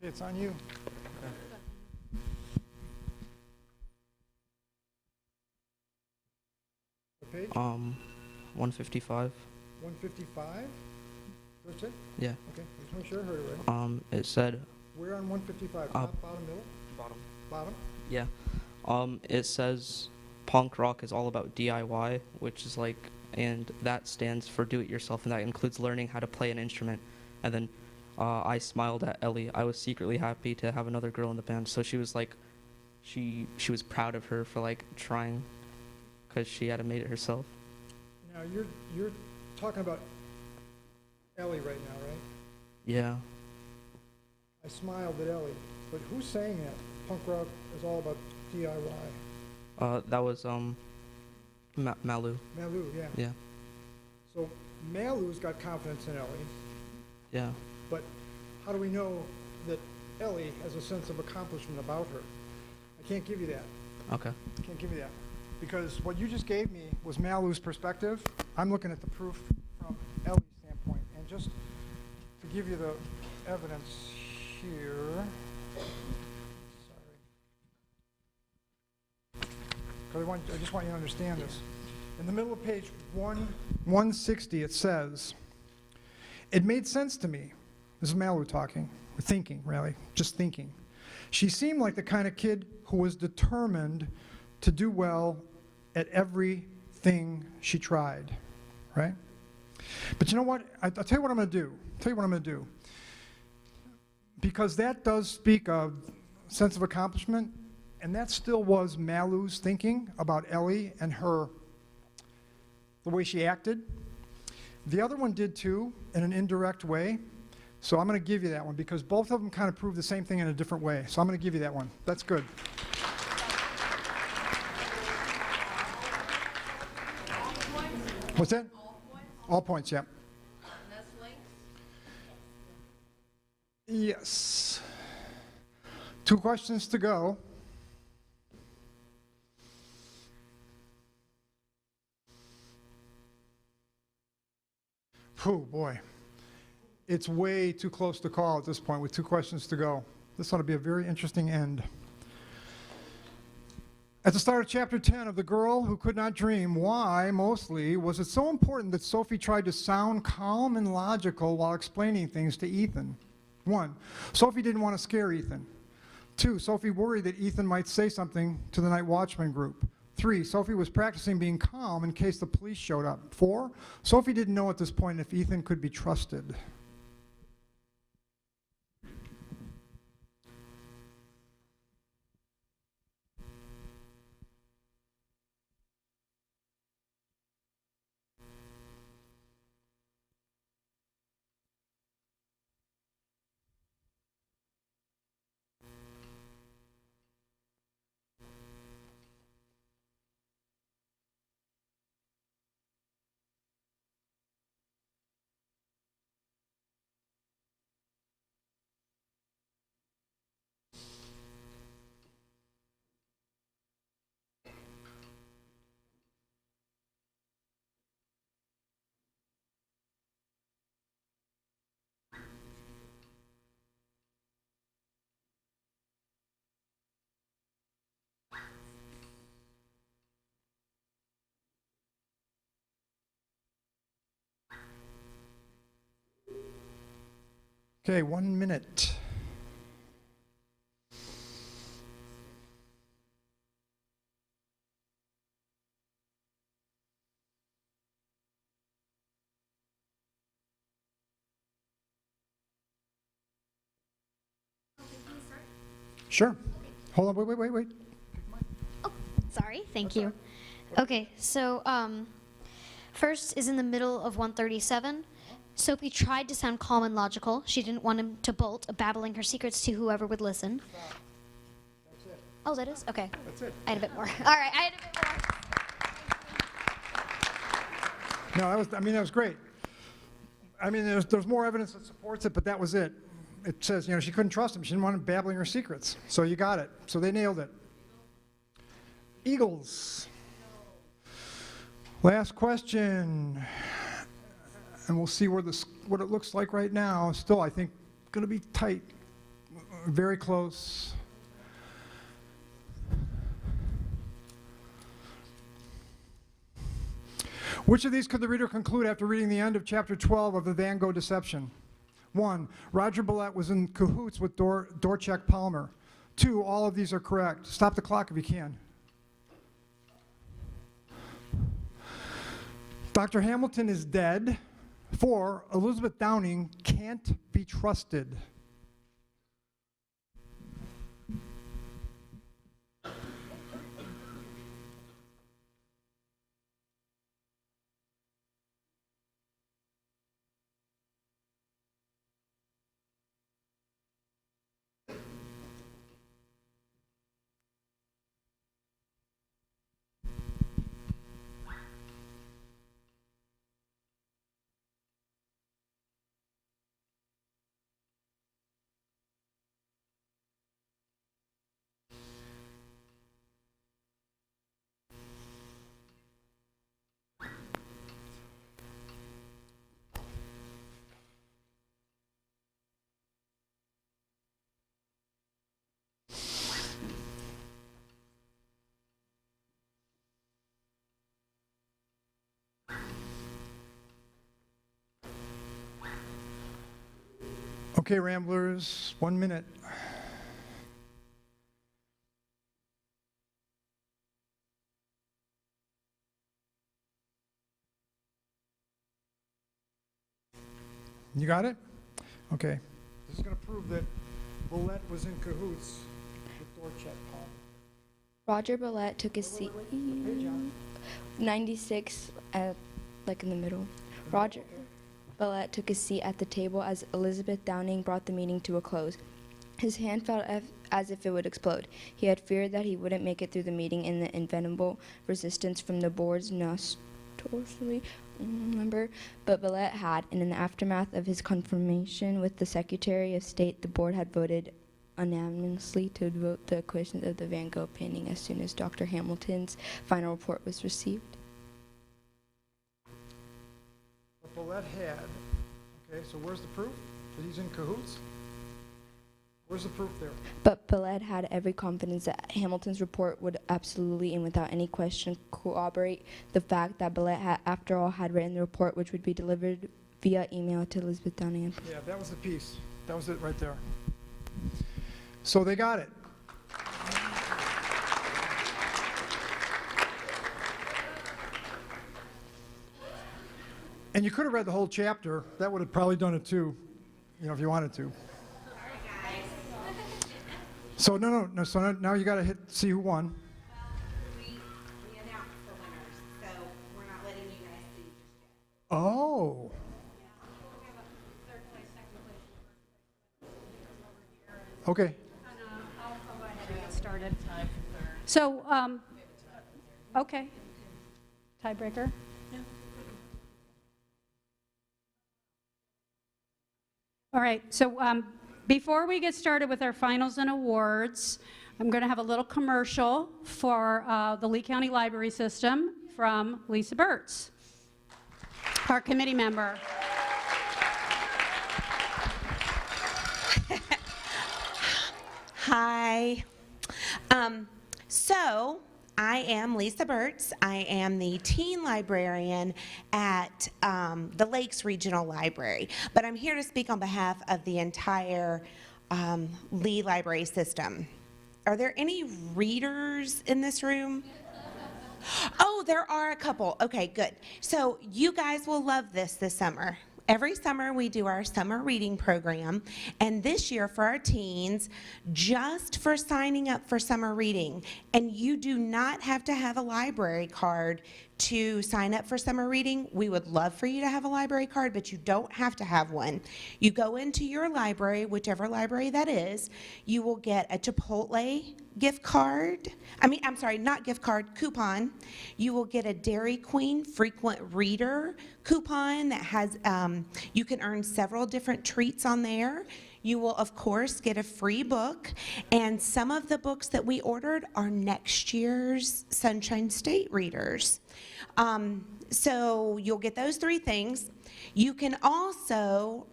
Okay, it's on you. What page? 155. 155? That's it? Yeah. Okay, I just want to make sure I heard it right. It said We're on 155, top, bottom, middle? bottom. Bottom? Yeah. It says punk rock is all about DIY, which is like, and that stands for do it yourself, and that includes learning how to play an instrument. And then I smiled at Ellie. I was secretly happy to have another girl in the band, so she was like, she was proud of her for like trying, because she had made it herself. Now, you're talking about Ellie right now, right? Yeah. I smiled at Ellie, but who's saying that? Punk rock is all about DIY. That was Malu. Malu, yeah. Yeah. So Malu's got confidence in Ellie, Yeah. but how do we know that Ellie has a sense of accomplishment about her? I can't give you that. Okay. Can't give you that. Because what you just gave me was Malu's perspective. I'm looking at the proof from Ellie's standpoint. And just to give you the evidence here. Sorry. I just want you to understand this. In the middle of page 160, it says, "It made sense to me." This is Malu talking, or thinking, really, just thinking. "She seemed like the kind of kid who was determined to do well at everything she tried," right? But you know what? I'll tell you what I'm going to do. Because that does speak of sense of accomplishment, and that still was Malu's thinking about Ellie and the way she acted. The other one did too, in an indirect way. So I'm going to give you that one because both of them kind of prove the same thing in a different way. So I'm going to give you that one. That's good. What's that? All points, yeah. Yes. 2 questions to go. Oh boy. It's way too close to call at this point with 2 questions to go. This ought to be a very interesting end. At the start of chapter 10 of The Girl Who Could Not Dream, why, mostly, was it so important that Sophie tried to sound calm and logical while explaining things to Ethan? 1, Sophie didn't want to scare Ethan. 2, Sophie worried that Ethan might say something to the night watchman group. 3, Sophie was practicing being calm in case the police showed up. 4, Sophie didn't know at this point if Ethan could be trusted. Okay, 1 minute. Sure. Hold on, wait. Sorry, thank you. Okay, so first is in the middle of 137. Sophie tried to sound calm and logical. She didn't want him to bolt, babbling her secrets to whoever would listen. That's it. Oh, that is? Okay. That's it. I had a bit more. All right, I had a bit more. No, that was great. I mean, there's more evidence that supports it, but that was it. It says, she couldn't trust him. She didn't want him babbling her secrets. So you got it. So they nailed it. Eagles. Last question. And we'll see what it looks like right now. Still, I think, going to be tight. Very close. Which of these could the reader conclude after reading the end of chapter 12 of the Van Gogh Deception? 1, Roger Billette was in cahoots with Dorchek Palmer. 2, all of these are correct. Stop the clock if you can. Dr. Hamilton is dead. 4, Elizabeth Downing can't be trusted. Okay, Ramblers, 1 minute. You got it? Okay. This is going to prove that Billette was in cahoots with Dorchek Palmer. Roger Billette took his seat. Page on. 96, like in the middle. Roger Billette took his seat at the table as Elizabeth Downing brought the meeting to a close. His hand felt as if it would explode. He had feared that he wouldn't make it through the meeting in the inevitable resistance from the board's notoriously member, but Billette had, and in the aftermath of his confirmation with the Secretary of State, the board had voted unanimously to vote the acquisition of the Van Gogh painting as soon as Dr. Hamilton's final report was received. But Billette had. Okay, so where's the proof that he's in cahoots? Where's the proof there? But Billette had every confidence that Hamilton's report would absolutely and without any question corroborate the fact that Billette, after all, had written the report, which would be delivered via email to Elizabeth Downing. Yeah, that was the piece. That was it right there. So they got it. And you could have read the whole chapter. That would have probably done it too, if you wanted to. So no. So now you got to see who won. We announced the winners, so we're not letting you guys see just yet. Oh. Okay. I'll go ahead and get started. So, okay. Tiebreaker? Yeah. All right, so before we get started with our finals and awards, I'm going to have a little commercial for the Lee County Library System from Lisa Burtz, our committee member. Hi. So I am Lisa Burtz. I am the teen librarian at the Lakes Regional Library, but I'm here to speak on behalf of the entire Lee Library System. Are there any readers in this room? Oh, there are a couple. Okay, good. So you guys will love this summer. every summer we do our summer reading program, and this year for our teens, just for signing up for summer reading, and you do not have to have a library card to sign up for summer reading. We would love for you to have a library card, but you don't have to have one. You go into your library, whichever library that is, you will get a Chipotle gift card. Not gift card, coupon. You will get a Dairy Queen frequent reader coupon that has, you can earn several different treats on there. You will, of course, get a free book, and some of the books that we ordered are next year's Sunshine State readers. So you'll get those 3 things. You can also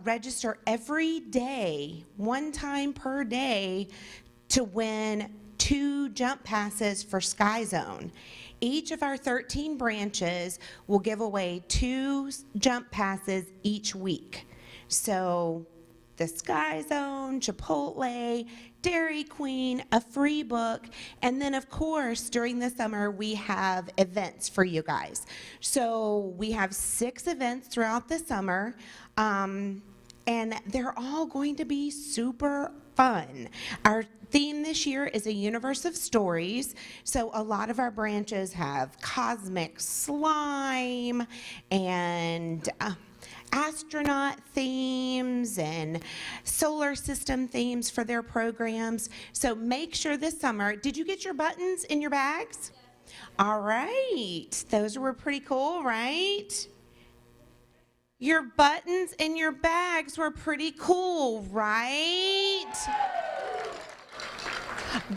register every day, 1 time per day, to win 2 jump passes for Sky Zone. Each of our 13 branches will give away 2 jump passes each week. So the Sky Zone, Chipotle, Dairy Queen, a free book, and then of course during the summer we have events for you guys. So we have 6 events throughout the summer, and they're all going to be super fun. Our theme this year is a universe of stories, so a lot of our branches have cosmic slime and astronaut themes and solar system themes for their programs. So make sure this summer, did you get your buttons in your bags? All right, those were pretty cool, right? Your buttons in your bags were pretty cool, right?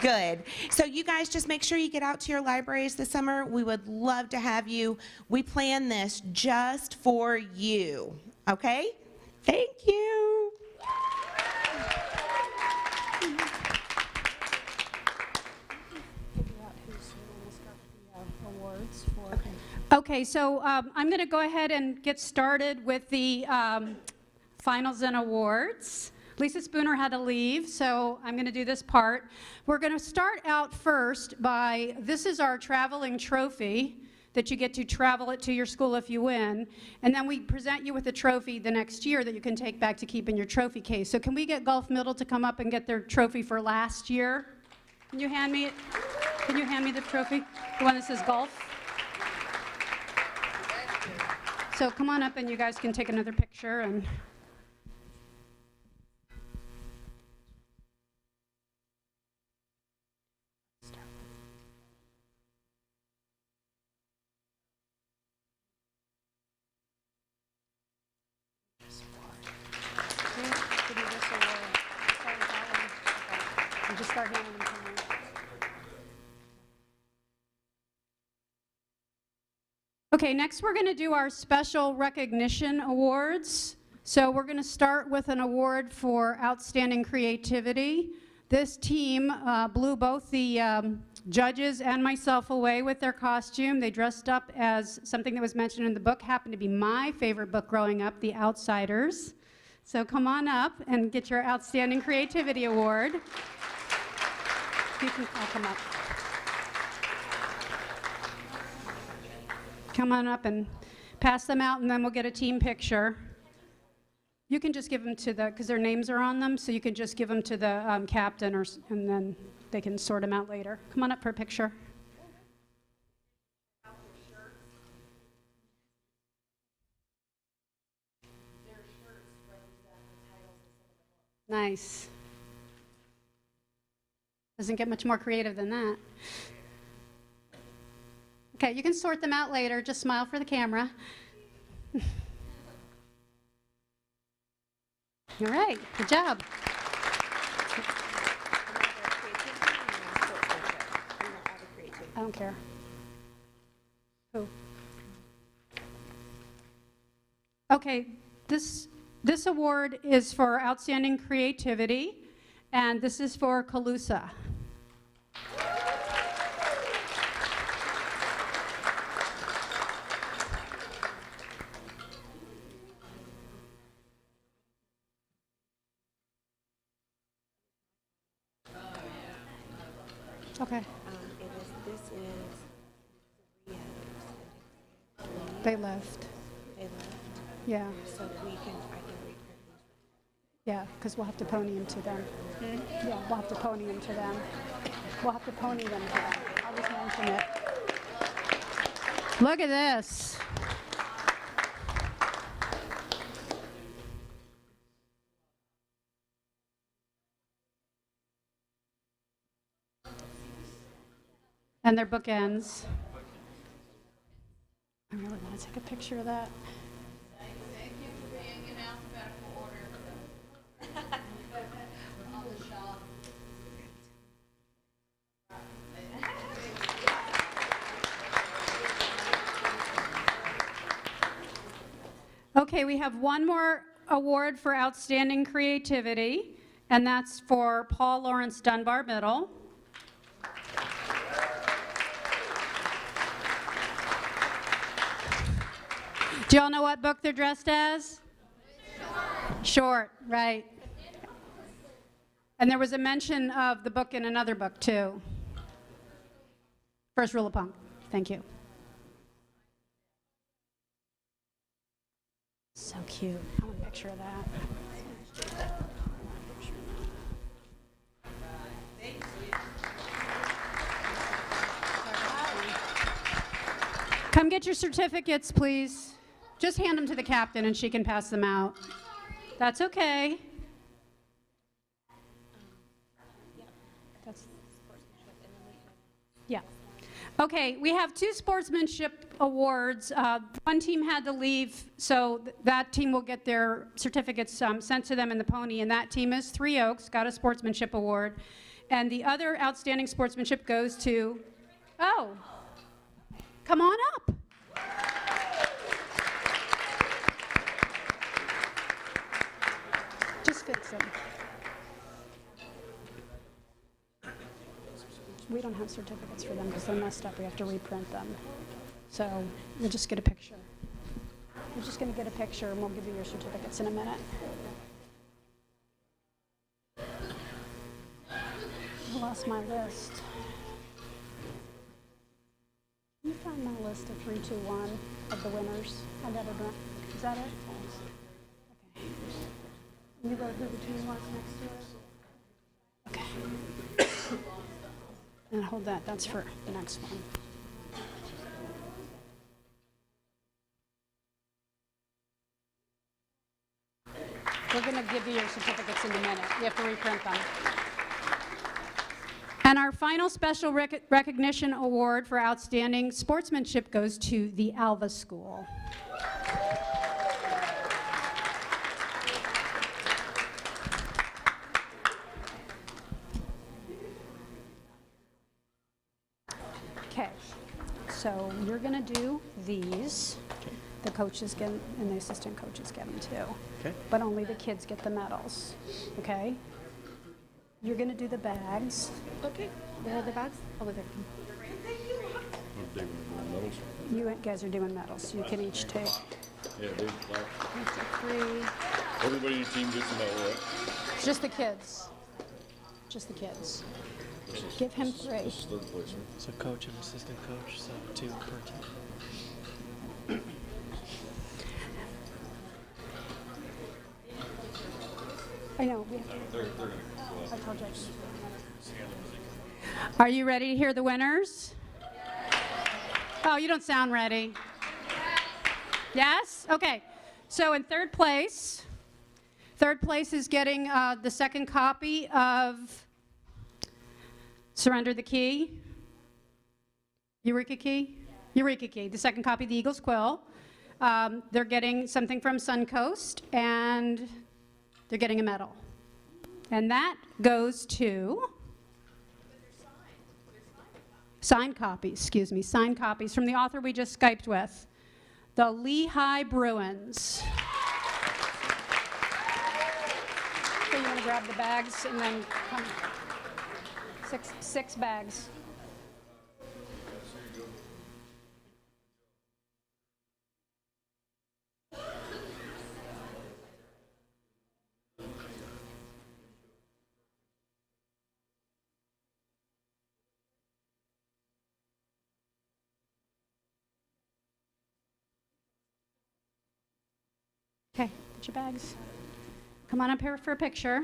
Good. So you guys just make sure you get out to your libraries this summer. We would love to have you. We plan this just for you, okay? Thank you. Okay, so I'm going to go ahead and get started with the finals and awards. Lisa Spooner had to leave, so I'm going to do this part. We're going to start out first by, this is our traveling trophy that you get to travel it to your school if you win, and then we present you with a trophy the next year that you can take back to keep in your trophy case. So can we get Gulf Middle to come up and get their trophy for last year? Can you hand me it? Can you hand me the trophy? The one that says Gulf? So come on up and you guys can take another picture. And just start handing them to me. Okay, next we're going to do our special recognition awards. So we're going to start with an award for outstanding creativity. This team blew both the judges and myself away with their costume. They dressed up as something that was mentioned in the book, happened to be my favorite book growing up, The Outsiders. So come on up and get your Outstanding Creativity Award. You can all come up. Come on up and pass them out, and then we'll get a team picture. You can just give them to the, because their names are on them, so you can just give them to the captain, and then they can sort them out later. Come on up for a picture. Nice. Doesn't get much more creative than that. Okay, you can sort them out later. Just smile for the camera. All right, good job. I don't care. Who? Okay, this award is for outstanding creativity, and this is for Calusa. Okay. This is They left. They left. Yeah. so that I can reprint these. Yeah, because we'll have to pony them to them. Yeah, we'll have to pony them to them. We'll have to pony them to them. I'll just mention it. Look at this. And their bookends. I really want to take a picture of that. Thank you for being in alphabetical order. On the shelf. Okay, we have one more award for outstanding creativity, and that's for Paul Laurence Dunbar Middle. Do y'all know what book they're dressed as? Short, right. And there was a mention of the book in another book, too. First Rule of Punk. Thank you. So cute. I want a picture of that. Come get your certificates, please. Just hand them to the captain and she can pass them out. That's okay. Yeah. Okay, we have 2 sportsmanship awards. One team had to leave, so that team will get their certificates sent to them in the pony, and that team is Three Oaks, got a sportsmanship award. And the other outstanding sportsmanship goes to, oh, come on up. Just fix them. We don't have certificates for them because they're messed up. We have to reprint them. So we'll just get a picture. We're just going to get a picture and we'll give you your certificates in a minute. I lost my list. Can you find my list of 3, 2, 1 of the winners? I got it. Is that it? Okay. You wrote who the team was next to it? Okay. And hold that. That's for the next one. We're going to give you your certificates in a minute. You have to reprint them. And our final special recognition award for outstanding sportsmanship goes to the Alva School. Okay, so you're going to do these. The coaches get, and the assistant coaches get them too. Okay. But only the kids get the medals, okay? You're going to do the bags. Okay. Where are the bags? Over there. You guys are doing medals. You can each take. Yeah, dude. Each take 3. Everybody in your team gets a medal, right? Just the kids. Just the kids. Give him 3. This is third place, right? So coach and assistant coach, so 2 per team. I know. They're gonna I told you. Are you ready to hear the winners? Oh, you don't sound ready. Yes? Okay. So in third place is getting the second copy of Surrender the Key. Eureka Key? Eureka Key, the second copy of the Eagle's Quill. They're getting something from Suncoast, and they're getting a medal. And that goes to signed copies from the author we just Skyped with, the Lehigh Bruins. So you want to grab the bags and then come. 6 bags. Get your bags. Come on up here for a picture.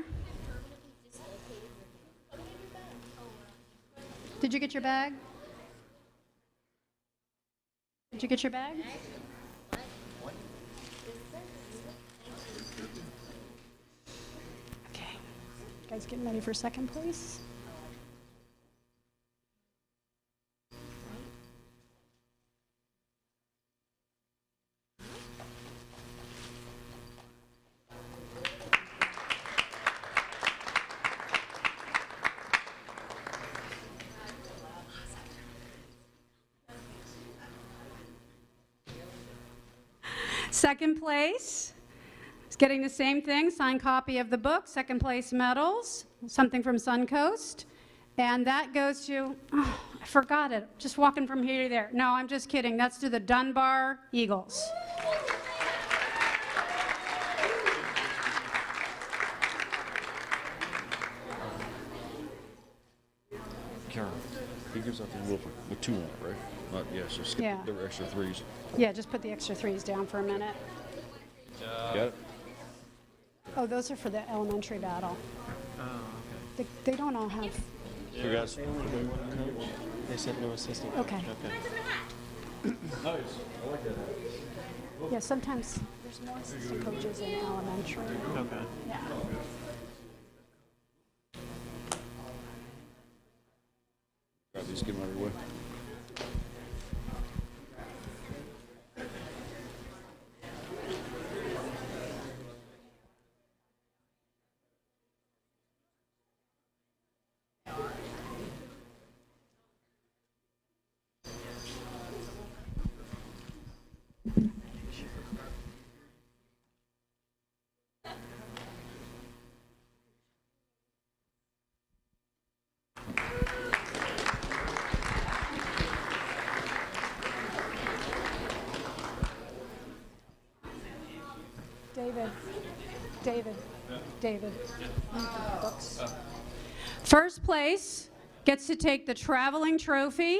Did you get your bag? Did you get your bag? Okay. You guys getting ready for second place? Second place is getting the same thing, signed copy of the book, second place medals, something from Suncoast. And that goes to, oh, I forgot it, just walking from here to there. No, I'm just kidding. That's to the Dunbar Eagles. Karen, he gives out the envelope with 2 on it, right? Not, yeah, so skip Yeah. the extra 3s. Yeah, just put the extra 3s down for a minute. Got it? Oh, those are for the elementary battle. Oh, okay. They don't all have. You guys. They said no assistant. Okay. Nice. I like that. Yeah, sometimes there's more assistant coaches in elementary. Okay. Yeah. Got these, get them out of your way. David. Books. First place gets to take the traveling trophy.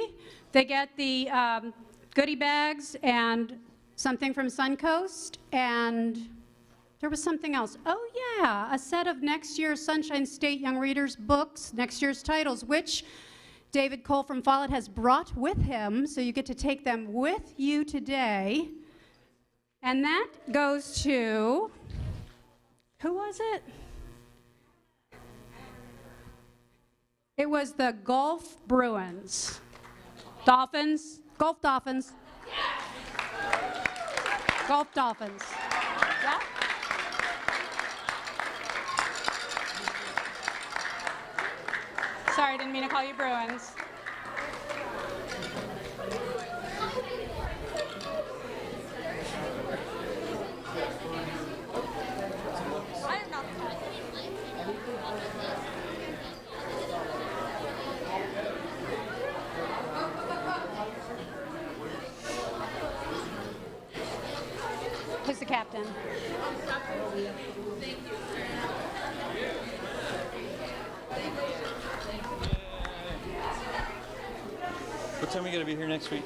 They get the goodie bags and something from Suncoast, and there was something else. Oh yeah, a set of next year's Sunshine State Young Readers books, next year's titles, which David Cole from Follett has brought with him, so you get to take them with you today. And that goes to, who was it? It was the Gulf Bruins. Dolphins, Gulf Dolphins. Gulf Dolphins. Yeah? Sorry, didn't mean to call you Bruins. Who's the captain? What time are we going to be here next week?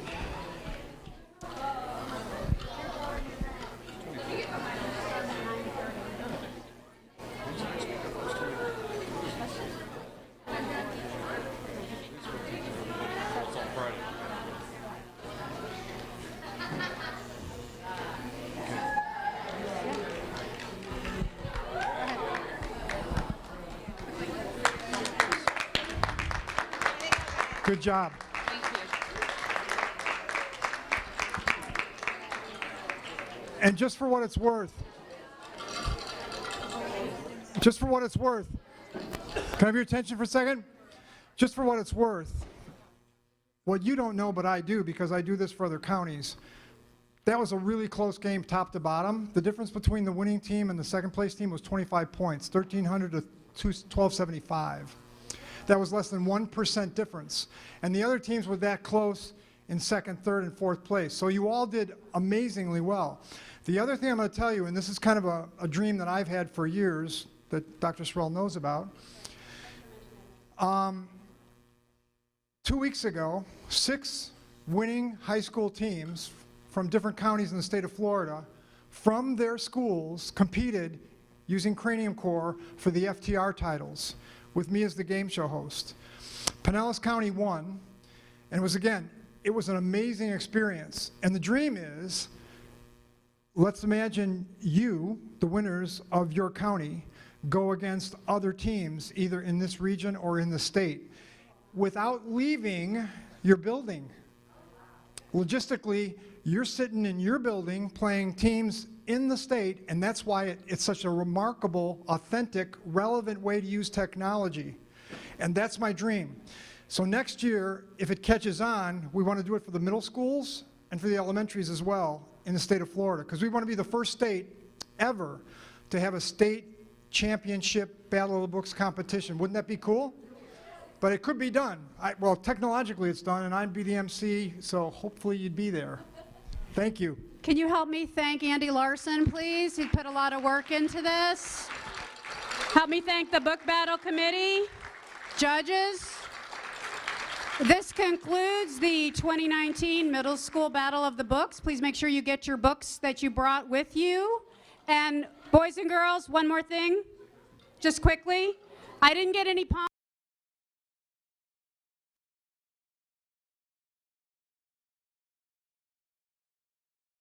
Good job. And just for what it's worth, can I have your attention for a second? Just for what it's worth, what you don't know but I do, because I do this for other counties, that was a really close game top to bottom. The difference between the winning team and the second place team was 25 points, 1,300 to 1,275. That was less than 1% difference. And the other teams were that close in second, third, and fourth place. So you all did amazingly well. The other thing I'm going to tell you, and this is kind of a dream that I've had for years that Dr. Sherrill knows about. 2 weeks ago, 6 winning high school teams from different counties in the state of Florida from their schools competed using Cranium Core for the FTR titles, with me as the game show host. Pinellas County won, and it was an amazing experience. And the dream is, let's imagine you, the winners of your county, go against other teams, either in this region or in the state, without leaving your building. Logistically, you're sitting in your building playing teams in the state, and that's why it's such a remarkable, authentic, relevant way to use technology. And that's my dream. So next year, if it catches on, we want to do it for the middle schools and for the elementaries as well in the state of Florida, because we want to be the first state ever to have a state championship Battle of the Books competition. Wouldn't that be cool? But it could be done. Well, technologically it's done, and I'd be the MC, so hopefully you'd be there. Thank you. Can you help me thank Andy Larson, please? He put a lot of work into this. Help me thank the Book Battle Committee, judges. This concludes the 2019 Middle School Battle of the Books. Please make sure you get your books that you brought with you. And boys and girls, one more thing, just quickly. I didn't get any